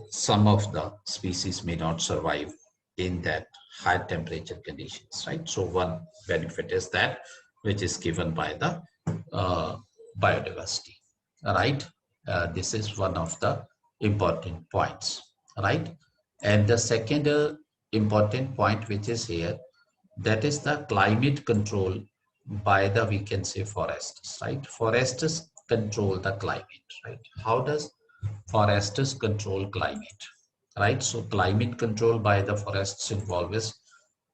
some of the species may not survive in that high temperature conditions, right? So one benefit is that which is given by the biodiversity, right? This is one of the important points, right? And the second important point which is here, that is the climate control by the, we can say, forests, right? Forests control the climate, right? How does forests control climate, right? So climate control by the forests involves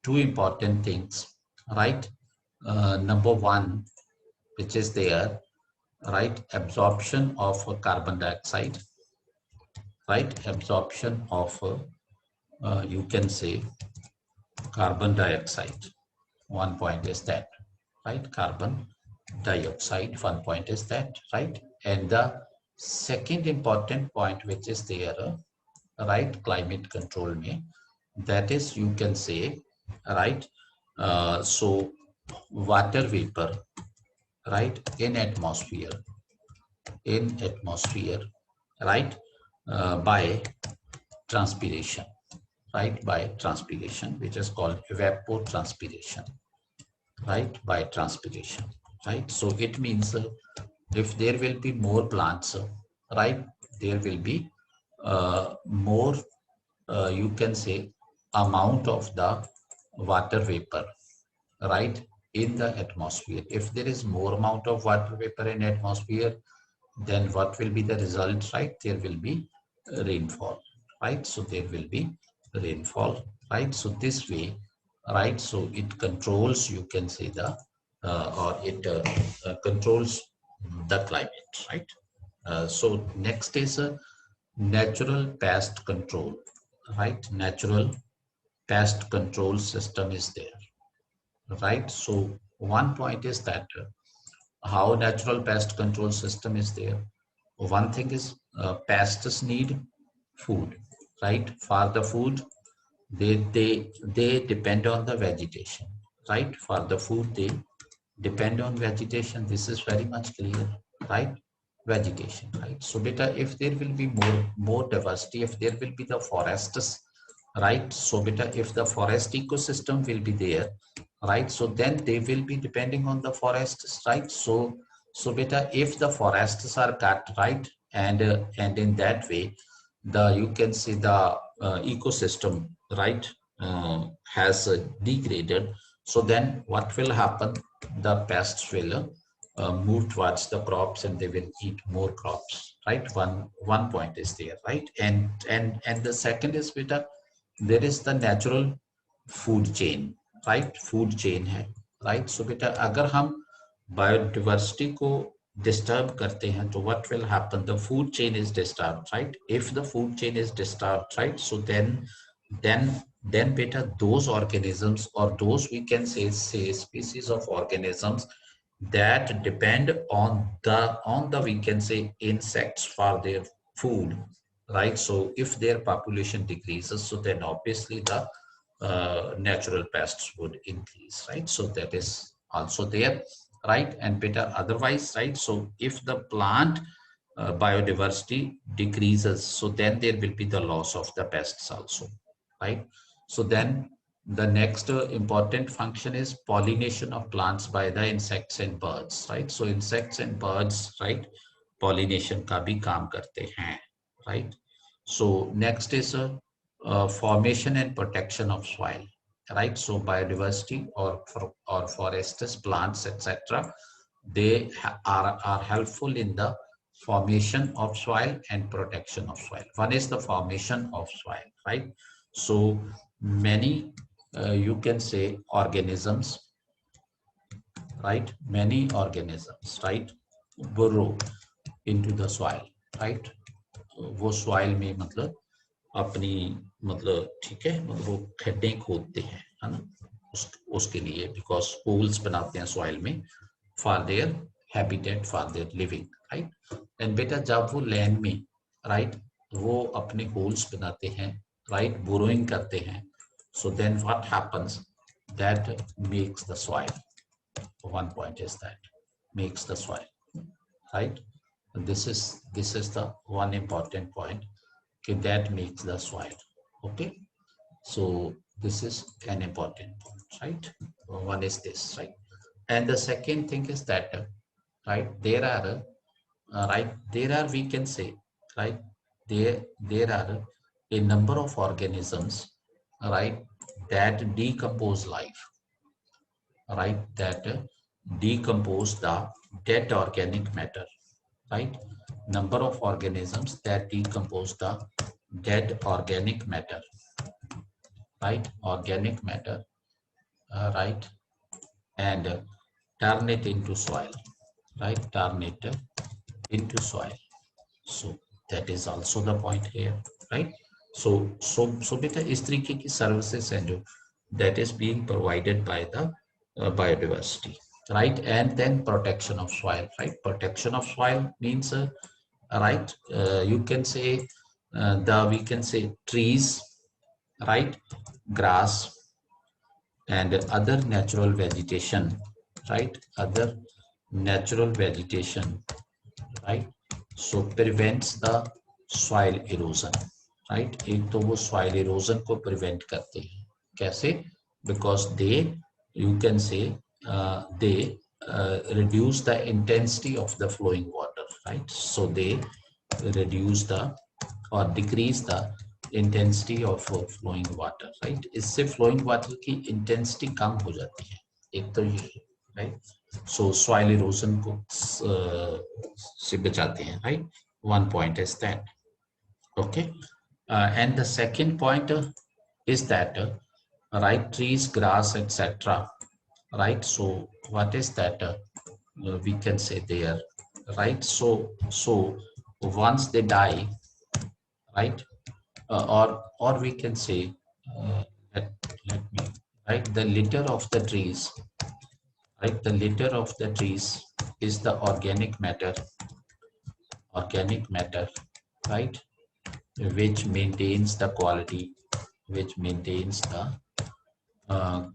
two important things, right? Number 1, which is there, right, absorption of carbon dioxide, right? Absorption of you can say carbon dioxide. One point is that, right? Carbon dioxide, one point is that, right? And the second important point which is there, right, climate control में, that is, you can say, right, so water vapor, right, in atmosphere, right, by transpiration, right, by transpiration, which is called evapotranspiration, right, by transpiration, right? So it means if there will be more plants, right, there will be more, you can say, amount of the water vapor, right, in the atmosphere. If there is more amount of water vapor in atmosphere, then what will be the result, right? There will be rainfall, right? So there will be rainfall, right? So this way, right, so it controls, you can say, the or it controls the climate, right? So next is natural pest control, right? Natural pest control system is there, right? So one point is that how natural pest control system is there. One thing is pests need food, right? For the food, they depend on the vegetation, right? For the food, they depend on vegetation. This is very much clear, right? Vegetation, right? So beta, if there will be more diversity, if there will be the forests, right? So beta, if the forest ecosystem will be there, right? So then they will be depending on the forests, right? So beta, if the forests are cut, right, and in that way, the you can see the ecosystem, right, has degraded. So then what will happen? The pests will move towards the crops and they will eat more crops, right? One point is there, right? And the second is beta, there is the natural food chain, right? Food chain है, right? So बेटा अगर हम biodiversity को disturb करते हैं तो what will happen? The food chain is disturbed, right? If the food chain is disturbed, right? So then then beta, those organisms, or those we can say species of organisms that depend on the we can say insects for their food, right? So if their population decreases, so then obviously the natural pests would increase, right? So that is also there, right? And better otherwise, right? So if the plant biodiversity decreases, so then there will be the loss of the pests also, right? So then the next important function is pollination of plants by the insects and birds, right? So insects and birds, right, pollination का भी काम करते हैं, right? So next is formation and protection of soil, right? So biodiversity or forests, plants, etc. They are helpful in the formation of soil and protection of soil. One is the formation of soil, right? So many you can say organisms, right? Many organisms, right, burrow into the soil, right? वो soil में मतलब अपनी मतलब ठीक है मतलब वो खड्डे खोदते हैं, है ना? उसके लिए बिकॉज होल्स बनाते हैं सॉइल में for their habitat, for their living, right? And बेटा जब वो लैंड में, राइट, वो अपने होल्स बनाते हैं, राइट, बोरोइंग करते हैं, so then what happens? That makes the soil. One point is that makes the soil, right? And this is the one important point, okay, that makes the soil. Okay, so this is an important point, right? One is this, right? And the second thing is that right, there are right, there are we can say, right, there are a number of organisms, right, that decompose life, right, that decompose the dead organic matter, right? Number of organisms that decompose the dead organic matter, right? Organic matter, right? And turn it into soil, right? Turn it into soil. So that is also the point here, right? So beta इस तरीके की services हैं जो that is being provided by the biodiversity, right? And then protection of soil, right? Protection of soil means right, you can say we can say trees, right, grass and other natural vegetation, right? Other natural vegetation, right? So prevents the soil erosion, right? एक तो वो soil erosion को prevent करते हैं, कैसे? Because they, you can say, they reduce the intensity of the flowing water, right? So they reduce the or decrease the intensity of flowing water, right? इससे flowing water की intensity कम हो जाती है, एक तो ये, right? So soil erosion को से बचाते हैं, right? One point is that, okay? And the second point is that right, trees, grass, etc. Right? So what is that? We can say there, right? So once they die, right? Or we can say, let, let me write the litter of the trees, right? The litter of the trees is the organic matter, right? Which maintains the quality, which maintains the uh,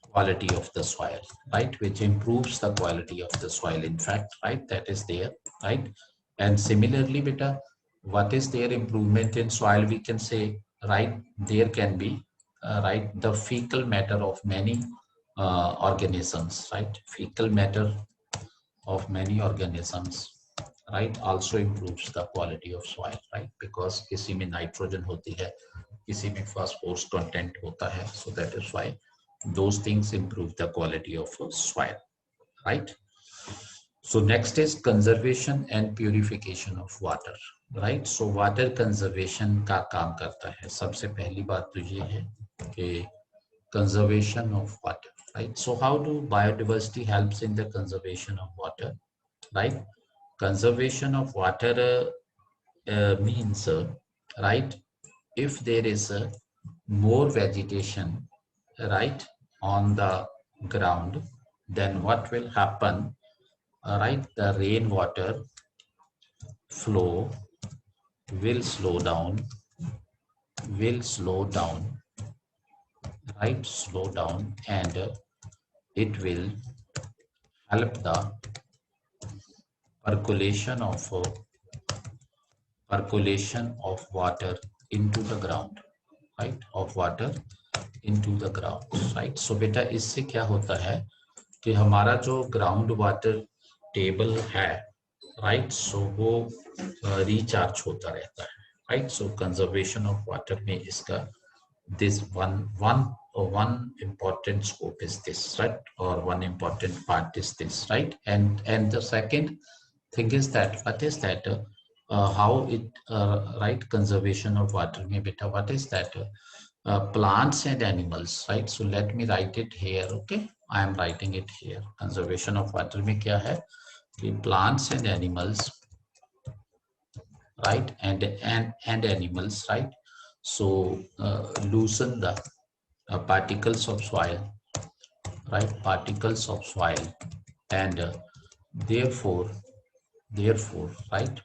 quality of the soil, right? Which improves the quality of the soil, in fact, right? That is there, right? And similarly, beta, what is their improvement in soil? We can say, right, there can be, right, the fecal matter of many organisms, right? Fecal matter of many organisms, right, also improves the quality of soil, right? Because किसी में nitrogen होती है, किसी में phosphorus content होता है, so that is why those things improve the quality of soil, right? So next is conservation and purification of water, right? So water conservation का काम करता है. सबसे पहली बात तो ये है कि conservation of water, right? So how do biodiversity helps in the conservation of water, right? Conservation of water means, right, if there is more vegetation, right, on the ground, then what will happen, right? The rainwater flow will slow down, will slow down, right? Slow down, and it will help the percolation of water into the ground, right? Of water into the ground, right? So बेटा इससे क्या होता है कि हमारा जो ground water table है, right, सो वो रिचार्ज होता रहता है, right? So conservation of water में इसका this one important scope is this, right? Or one important part is this, right? And the second thing is that what is that, how it, right, conservation of water mein beta, what is that, plants and animals, right? So let me write it here. Okay, I am writing it here. Conservation of water mein kya hai ki plants and animals, right? And animals, right? So loosen the particles of soil, right? Particles of soil, and therefore, right?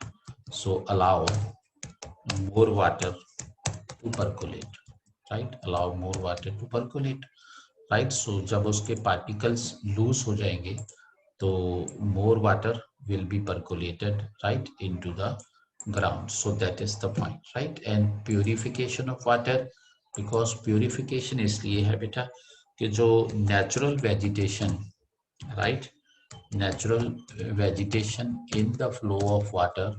So allow more water to percolate, right? Allow more water to percolate, right? So जब उसके particles loose हो जाएंगे, तो more water will be percolated, right, into the ground. So that is the point, right? And purification of water, because purification इसलिए है बेटा कि जो natural vegetation, right, natural vegetation in the flow of water,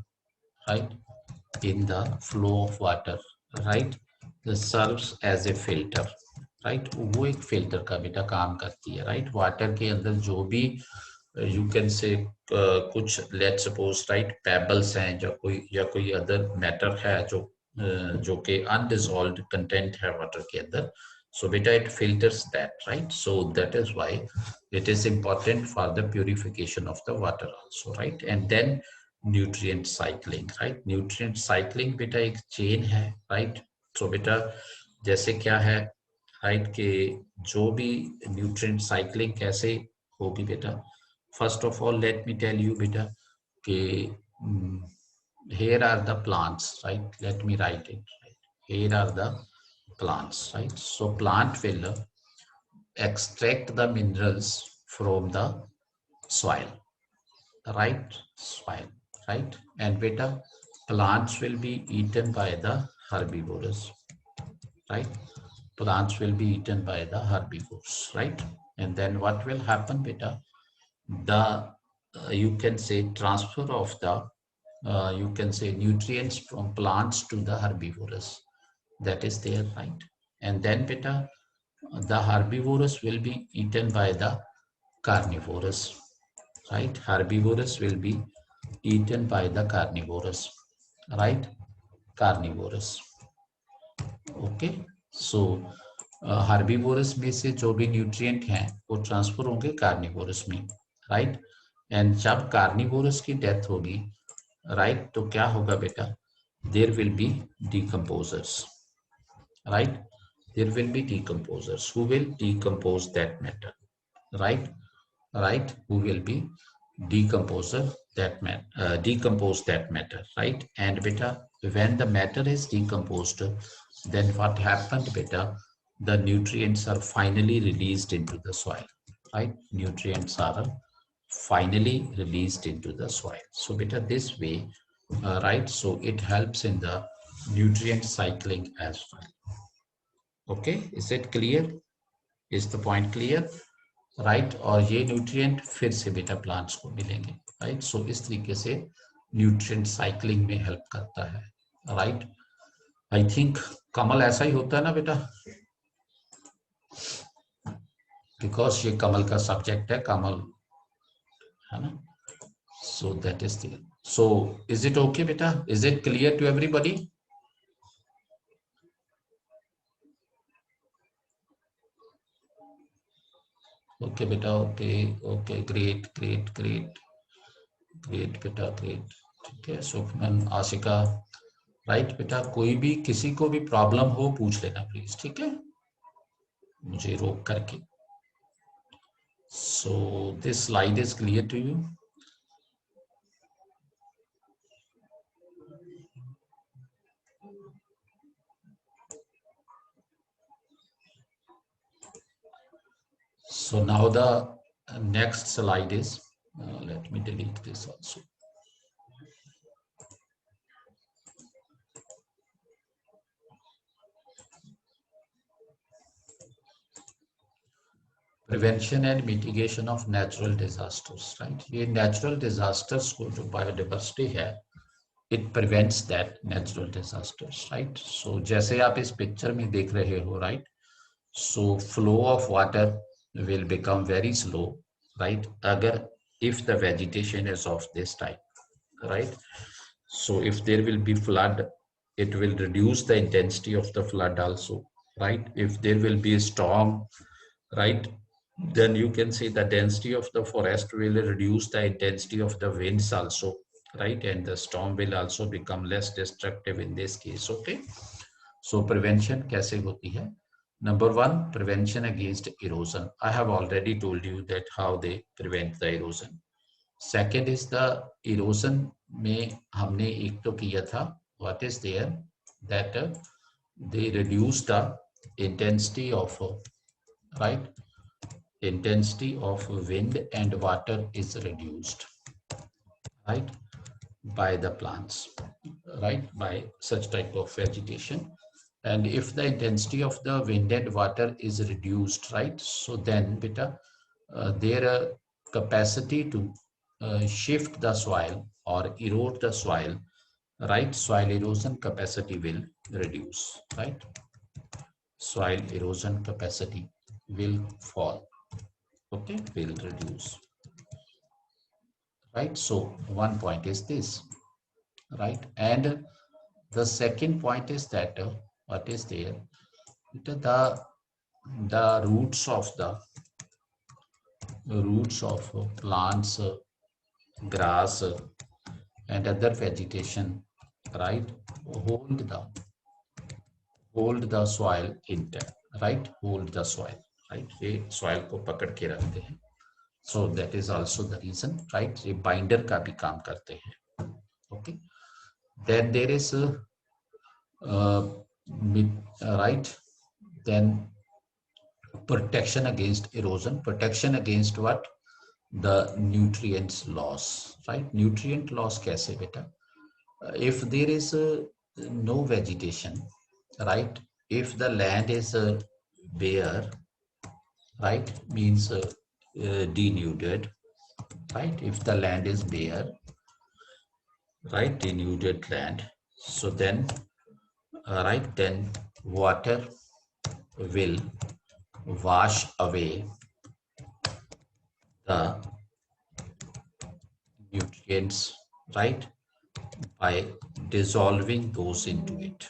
right, in the flow of water, right, this serves as a filter, right? वो एक filter का बेटा काम करती है, right? water के अंदर जो भी you can say कुछ let's suppose, right, pebbles हैं या कोई other matter है जो कि undissolved content है water के अंदर, so beta it filters that, right? So that is why it is important for the purification of the water also, right? And then nutrient cycling, right? Nutrient cycling बेटा एक chain है, right? So बेटा जैसे क्या है, right, कि जो भी nutrient cycling कैसे होगी बेटा, first of all let me tell you बेटा कि here are the plants, right? Let me write it, right? Here are the plants, right? So plant will extract the minerals from the soil, right? Soil, right? And beta, plants will be eaten by the herbivores, right? Plants will be eaten by the herbivores, right? And then what will happen, beta? The you can say transfer of the you can say nutrients from plants to the herbivores, that is there, right? And then beta, the herbivores will be eaten by the carnivores, right? Herbivores will be eaten by the carnivores, right? Carnivores, okay? So herbivores में से जो भी nutrient हैं वो transfer होंगे carnivorous में, right? And जब carnivorous की डेथ होगी, राइट, तो क्या होगा बेटा there will be decomposers, right? There will be decomposers who will decompose that matter, right? Right? Who will be decompose that matter, right? And beta, when the matter is decomposed, then what happened, beta? The nutrients are finally released into the soil, right? Nutrients are finally released into the soil. So beta, this way, right? So it helps in the nutrient cycling as well. Okay, is it clear? Is the point clear? Right और ये nutrient फिर से बेटा plants को मिलेंगे, right? सो इस तरीके से न्यूट्रिएंट साइक्लिंग में हेल्प करता है, राइट? आई थिंक कमल ऐसा ही होता है ना बेटा, बिकॉज ये कमल का सब्जेक्ट है, कमल है ना? So that is the, so is it okay बेटा? Is it clear to everybody? Okay बेटा, okay okay, great great great great बेटा, ग्रेट। ठीक है, सुखमन, आशिका, राइट बेटा, कोई भी किसी को भी प्रॉब्लम हो पूछ लेना प्लीज, ठीक है, मुझे रोक करके। So this slide is clear to you? So now the next slide is, let me delete this also. Prevention and mitigation of natural disasters, right? ये natural disasters को जो biodiversity है, it prevents that natural disasters, right? So जैसे आप इस picture में देख रहे हो, right? So flow of water will become very slow, right? अगर if the vegetation is of this type, right? So if there will be flood, it will reduce the intensity of the flood also, right? If there will be a storm, right, then you can say the density of the forest will reduce the intensity of the winds also, right? And the storm will also become less destructive in this case, okay? So prevention कैसे होती है? Number one, prevention against erosion. I have already told you that how they prevent the erosion. Second is the erosion में हमने एक तो किया था, what is there, that they reduce the intensity of, right, intensity of wind and water is reduced, right, by the plants, right, by such type of vegetation. And if the intensity of the wind and water is reduced, right, so then beta, their capacity to shift the soil or erode the soil, right, soil erosion capacity will reduce, right, soil erosion capacity will fall, okay, will reduce, right? So one point is this, right? And the second point is that what is there, the roots of plants, grass, and other vegetation, right, hold the soil intact, right, hold the soil, right, ये soil को पकड़ के रखते हैं, so that is also the reason, right, ये binder का भी काम करते हैं, okay? Then there is uh, right, then protection against erosion, protection against what, the nutrients loss, right? Nutrient loss कैसे बेटा? If there is no vegetation, right? If the land is bare, right, means denuded, right? If the land is bare, right, denuded land, so then, right, then water will wash away the nutrients, right, by dissolving those into it,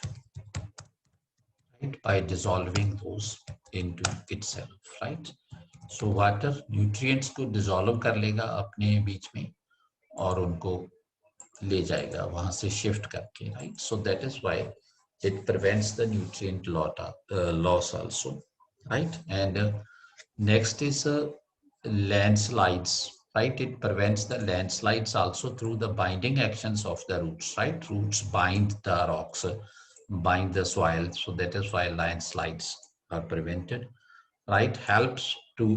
right, by dissolving those into itself, right? So water nutrients को dissolve कर लेगा अपने बीच में और उनको ले जाएगा वहां से शिफ्ट करके, right. So that is why it prevents the nutrient loss also, right. And next is landslides, right. It prevents the landslides also through the binding actions of the roots, right. Roots bind the rocks, bind the soil, so that is why landslides are prevented, right. Helps to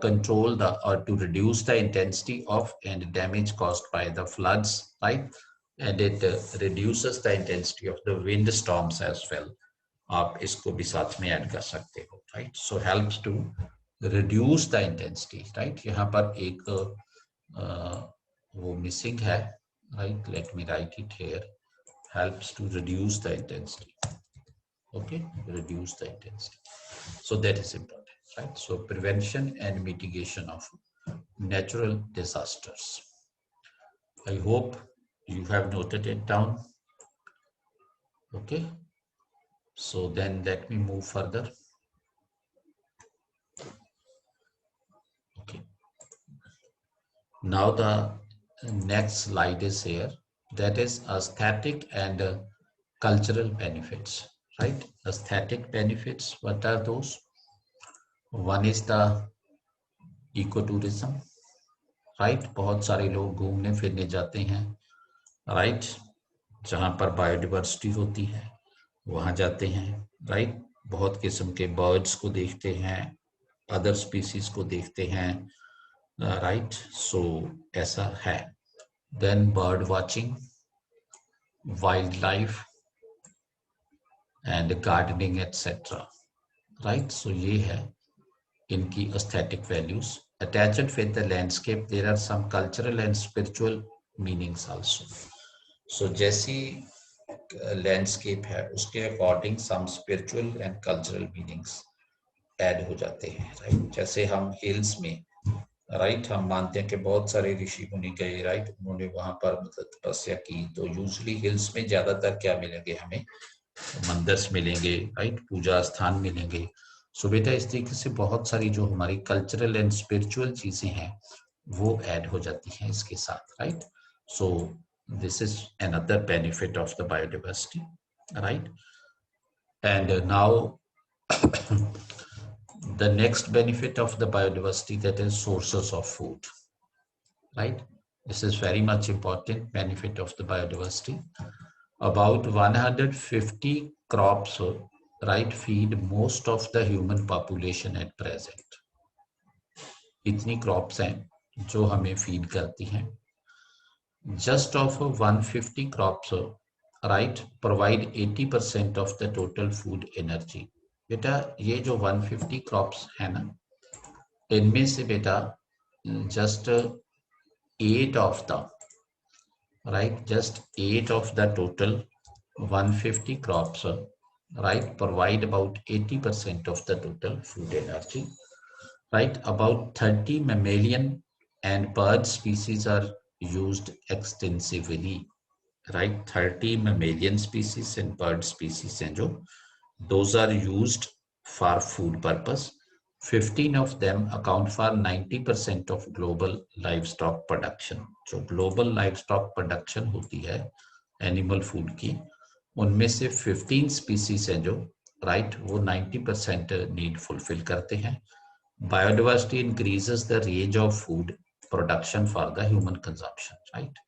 control the or to reduce the intensity of and damage caused by the floods, right. And it reduces the intensity of the wind storms as well. आप इसको भी साथ में add कर सकते हो, right. So helps to reduce the intensity, right. यहाँ पर एक वो मिसिंग है, right. Let me write it here. Helps to reduce the intensity. Okay, reduce the intensity. So that is important, right. So prevention and mitigation of natural disasters. I hope you have noted it down. Okay, so then let me move further. Okay, now the next slide is here, that is aesthetic and cultural benefits, right. Aesthetic benefits, what are those? One is the ecotourism, right. बहुत सारे लोग घूमने फिरने जाते हैं, right. जहाँ पर biodiversity होती है वहाँ जाते हैं, राइट. बहुत किस्म के बर्ड्स को देखते हैं, अदर स्पीसीज को देखते हैं, राइट. सो ऐसा है. Then bird watching, wild life and gardening etcetera, right. So ये है इनकी aesthetic values. Attached with the landscape, there are some cultural and spiritual meanings also. So जैसी लैंडस्केप है उसके according some spiritual and cultural meanings add हो जाते हैं, right. जैसे हम हिल्स में, राइट, हम मानते हैं कि बहुत सारे ऋषि मुनि गए, राइट. उन्होंने वहां पर मतलब तपस्या की, तो यूजुअली हिल्स में ज्यादातर क्या मिलेंगे हमें? मंदिर्स मिलेंगे, राइट. पूजा स्थान मिलेंगे. सो बेटा इस तरीके से बहुत सारी जो हमारी कल्चरल एंड स्पिरिचुअल चीजें हैं वो ऐड हो जाती हैं इसके साथ, right. So this is another benefit of the biodiversity, right. And now the next benefit of the biodiversity, that is sources of food, right. This is very much important benefit of the biodiversity. About 150 crops, right, feed most of the human population at present. इतनी crops हैं जो हमें feed करती हैं. Just of 150 crops, right, provide 80% of the total food energy. बेटा ये जो 150 crops है ना, इनमें से बेटा just 8 of the, right, just 8 of the total 150 crops, right, provide about 80% of the total food energy, right. About 30 mammalian and bird species are used extensively, right. 30 mammalian species and bird species हैं जो, those are used for food purpose. 15 of them account for 90% of global livestock production. जो global livestock production होती है animal food की, उनमें से 15 species हैं जो, राइट, वो 90% नीड फुलफिल करते हैं. Biodiversity increases the range of food production for the human consumption, right.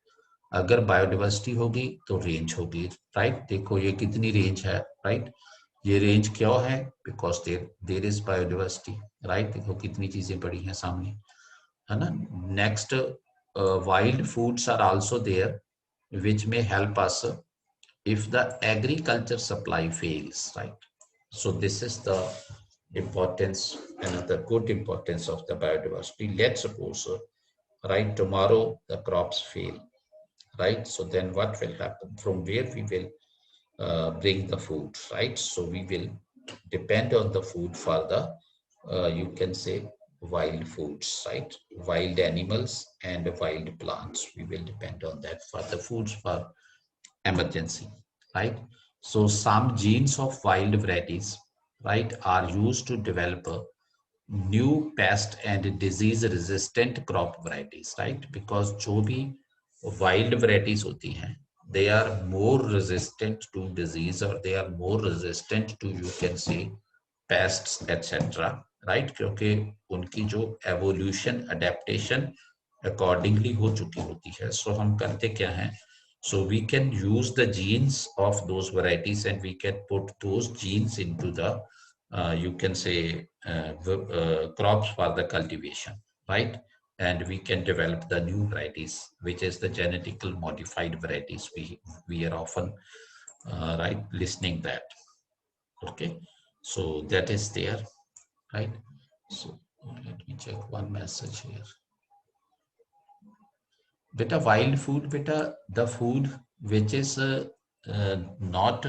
अगर बायोडाइवर्सिटी होगी तो रेंज होगी, राइट. देखो ये कितनी रेंज है, राइट. ये रेंज क्यों है? Because there is biodiversity, right. देखो कितनी चीजें पड़ी हैं सामने, है ना. Next, wild foods are also there which may help us if the agriculture supply fails, right. So this is the importance, another good importance of the biodiversity. Let's suppose, right, tomorrow the crops fail, right. So then what will happen? From where we will bring the food, right. So we will depend on the food for the you can say wild foods, right. Wild animals and wild plants, we will depend on that for the foods for emergency, right. So some genes of wild varieties, right, are used to develop new pest and disease resistant crop varieties, right. Because जो भी wild varieties होती हैं, they are more resistant to disease और they are more resistant to you can say pests etcetera, right, क्योंकि उनकी जो evolution adaptation accordingly हो चुकी होती है. सो हम करते क्या हैं, so we can use the genes of those varieties and we can put those genes into the you can say crops for the cultivation, right, and we can develop the new varieties, which is the genetically modified varieties we are often right listening that. Okay, so that is there, right. So let me check one message here. Beta wild food, beta the food which is not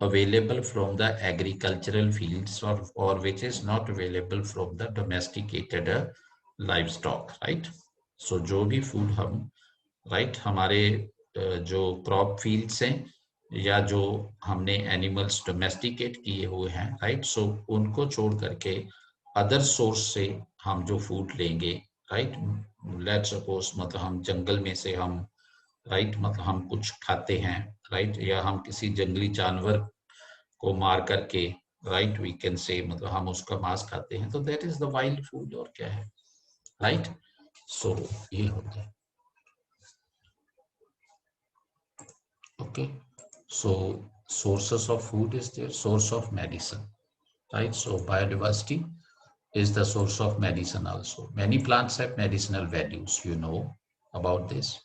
available from the agricultural fields or which is not available from the domesticated livestock, right. So जो भी food हम right हमारे जो crop fields हैं या जो हमने animals domesticate किए हुए हैं, right, so उनको छोड़ करके अदर सोर्स से हम जो फूड लेंगे, राइट, लेट्स सपोज मतलब हम जंगल में से हम राइट मतलब हम कुछ खाते हैं, राइट, या हम किसी जंगली जानवर को मार करके राइट वी कैन से मतलब हम उसका मांस खाते हैं, तो that is the wild food. और क्या है, राइट. सो ये होता है. Okay, so sources of food is their source of medicine, right. So biodiversity is the source of medicine also. Many plants have medicinal values, you know about this,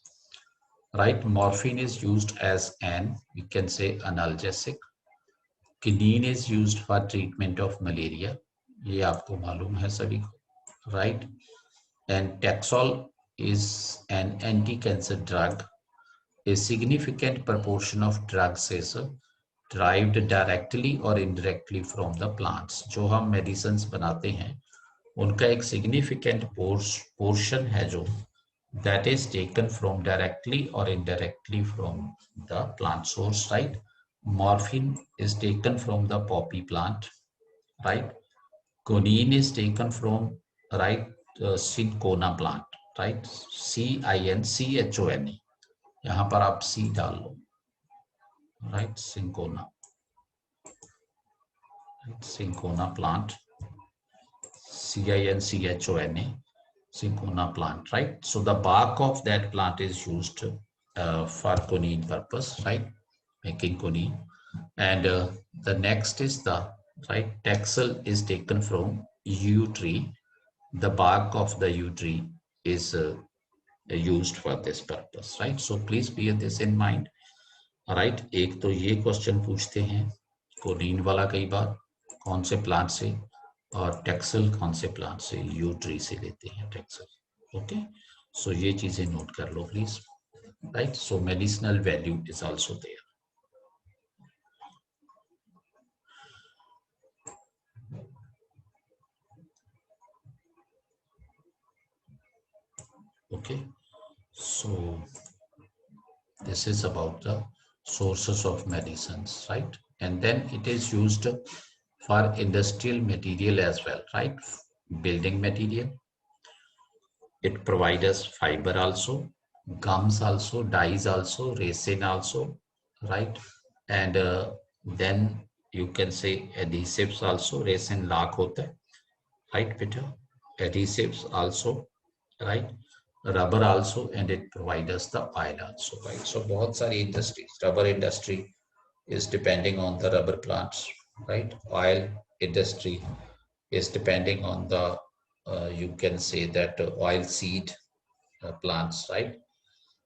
right. Morphine is used as an, we can say, analgesic. Quinine is used for treatment of malaria. ये आपको मालूम है सभी को, right. And Taxol is an anti-cancer drug. A significant proportion of drugs is derived directly or indirectly from the plants. जो हम medicines बनाते हैं उनका एक significant portion है जो that is taken from directly or indirectly from the plant source, right. Morphine is taken from the poppy plant, right. Quinine is taken from right cinchona plant, right. CINCHONA, यहाँ पर आप C डाल लो, right. Cinchona, right. Cinchona plant, CINCHONA, cinchona plant, right. So the bark of that plant is used for quinine purpose, right, making quinine. And the next is the right taxol is taken from yew tree. The bark of the yew tree is used for this purpose, right. So please bear this in mind, right. एक तो ये question पूछते हैं Colin वाला कई बार कौन से plant से, और टैक्सल कौन से प्लांट से, यू ट्री से लेते हैं टैक्सल. ओके, सो ये चीजें नोट कर लो please, right. So medicinal value is also there. Okay, so this is about the sources of medicines, right. And then it is used for industrial material as well, right. Building material, it provides us fiber also, gums also, dyes also, resin also, right. And then you can say adhesives also, resin lakh होता है, right बेटा, adhesives also, right, rubber also, and it provides us the oil also, right. So बहुत सारी industries, rubber industry is depending on the rubber plants, right. Oil industry is depending on the you can say that oil seed plants, right.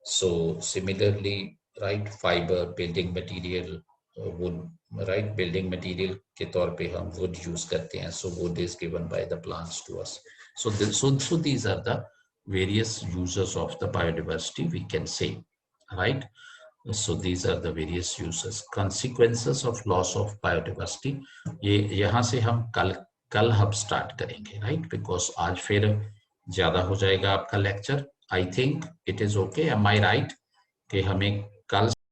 So similarly, right, fiber, building material, wood, right, building material के तौर पे हम wood use करते हैं. So wood is given by the plants to us. So so these are the various uses of the biodiversity, we can say, right. So these are the various uses. Consequences of loss of biodiversity. ये यहाँ से हम कल हम start करेंगे, right? Because आज फिर ज्यादा हो जाएगा आपका lecture. I think it is okay. Am I right? कि हमें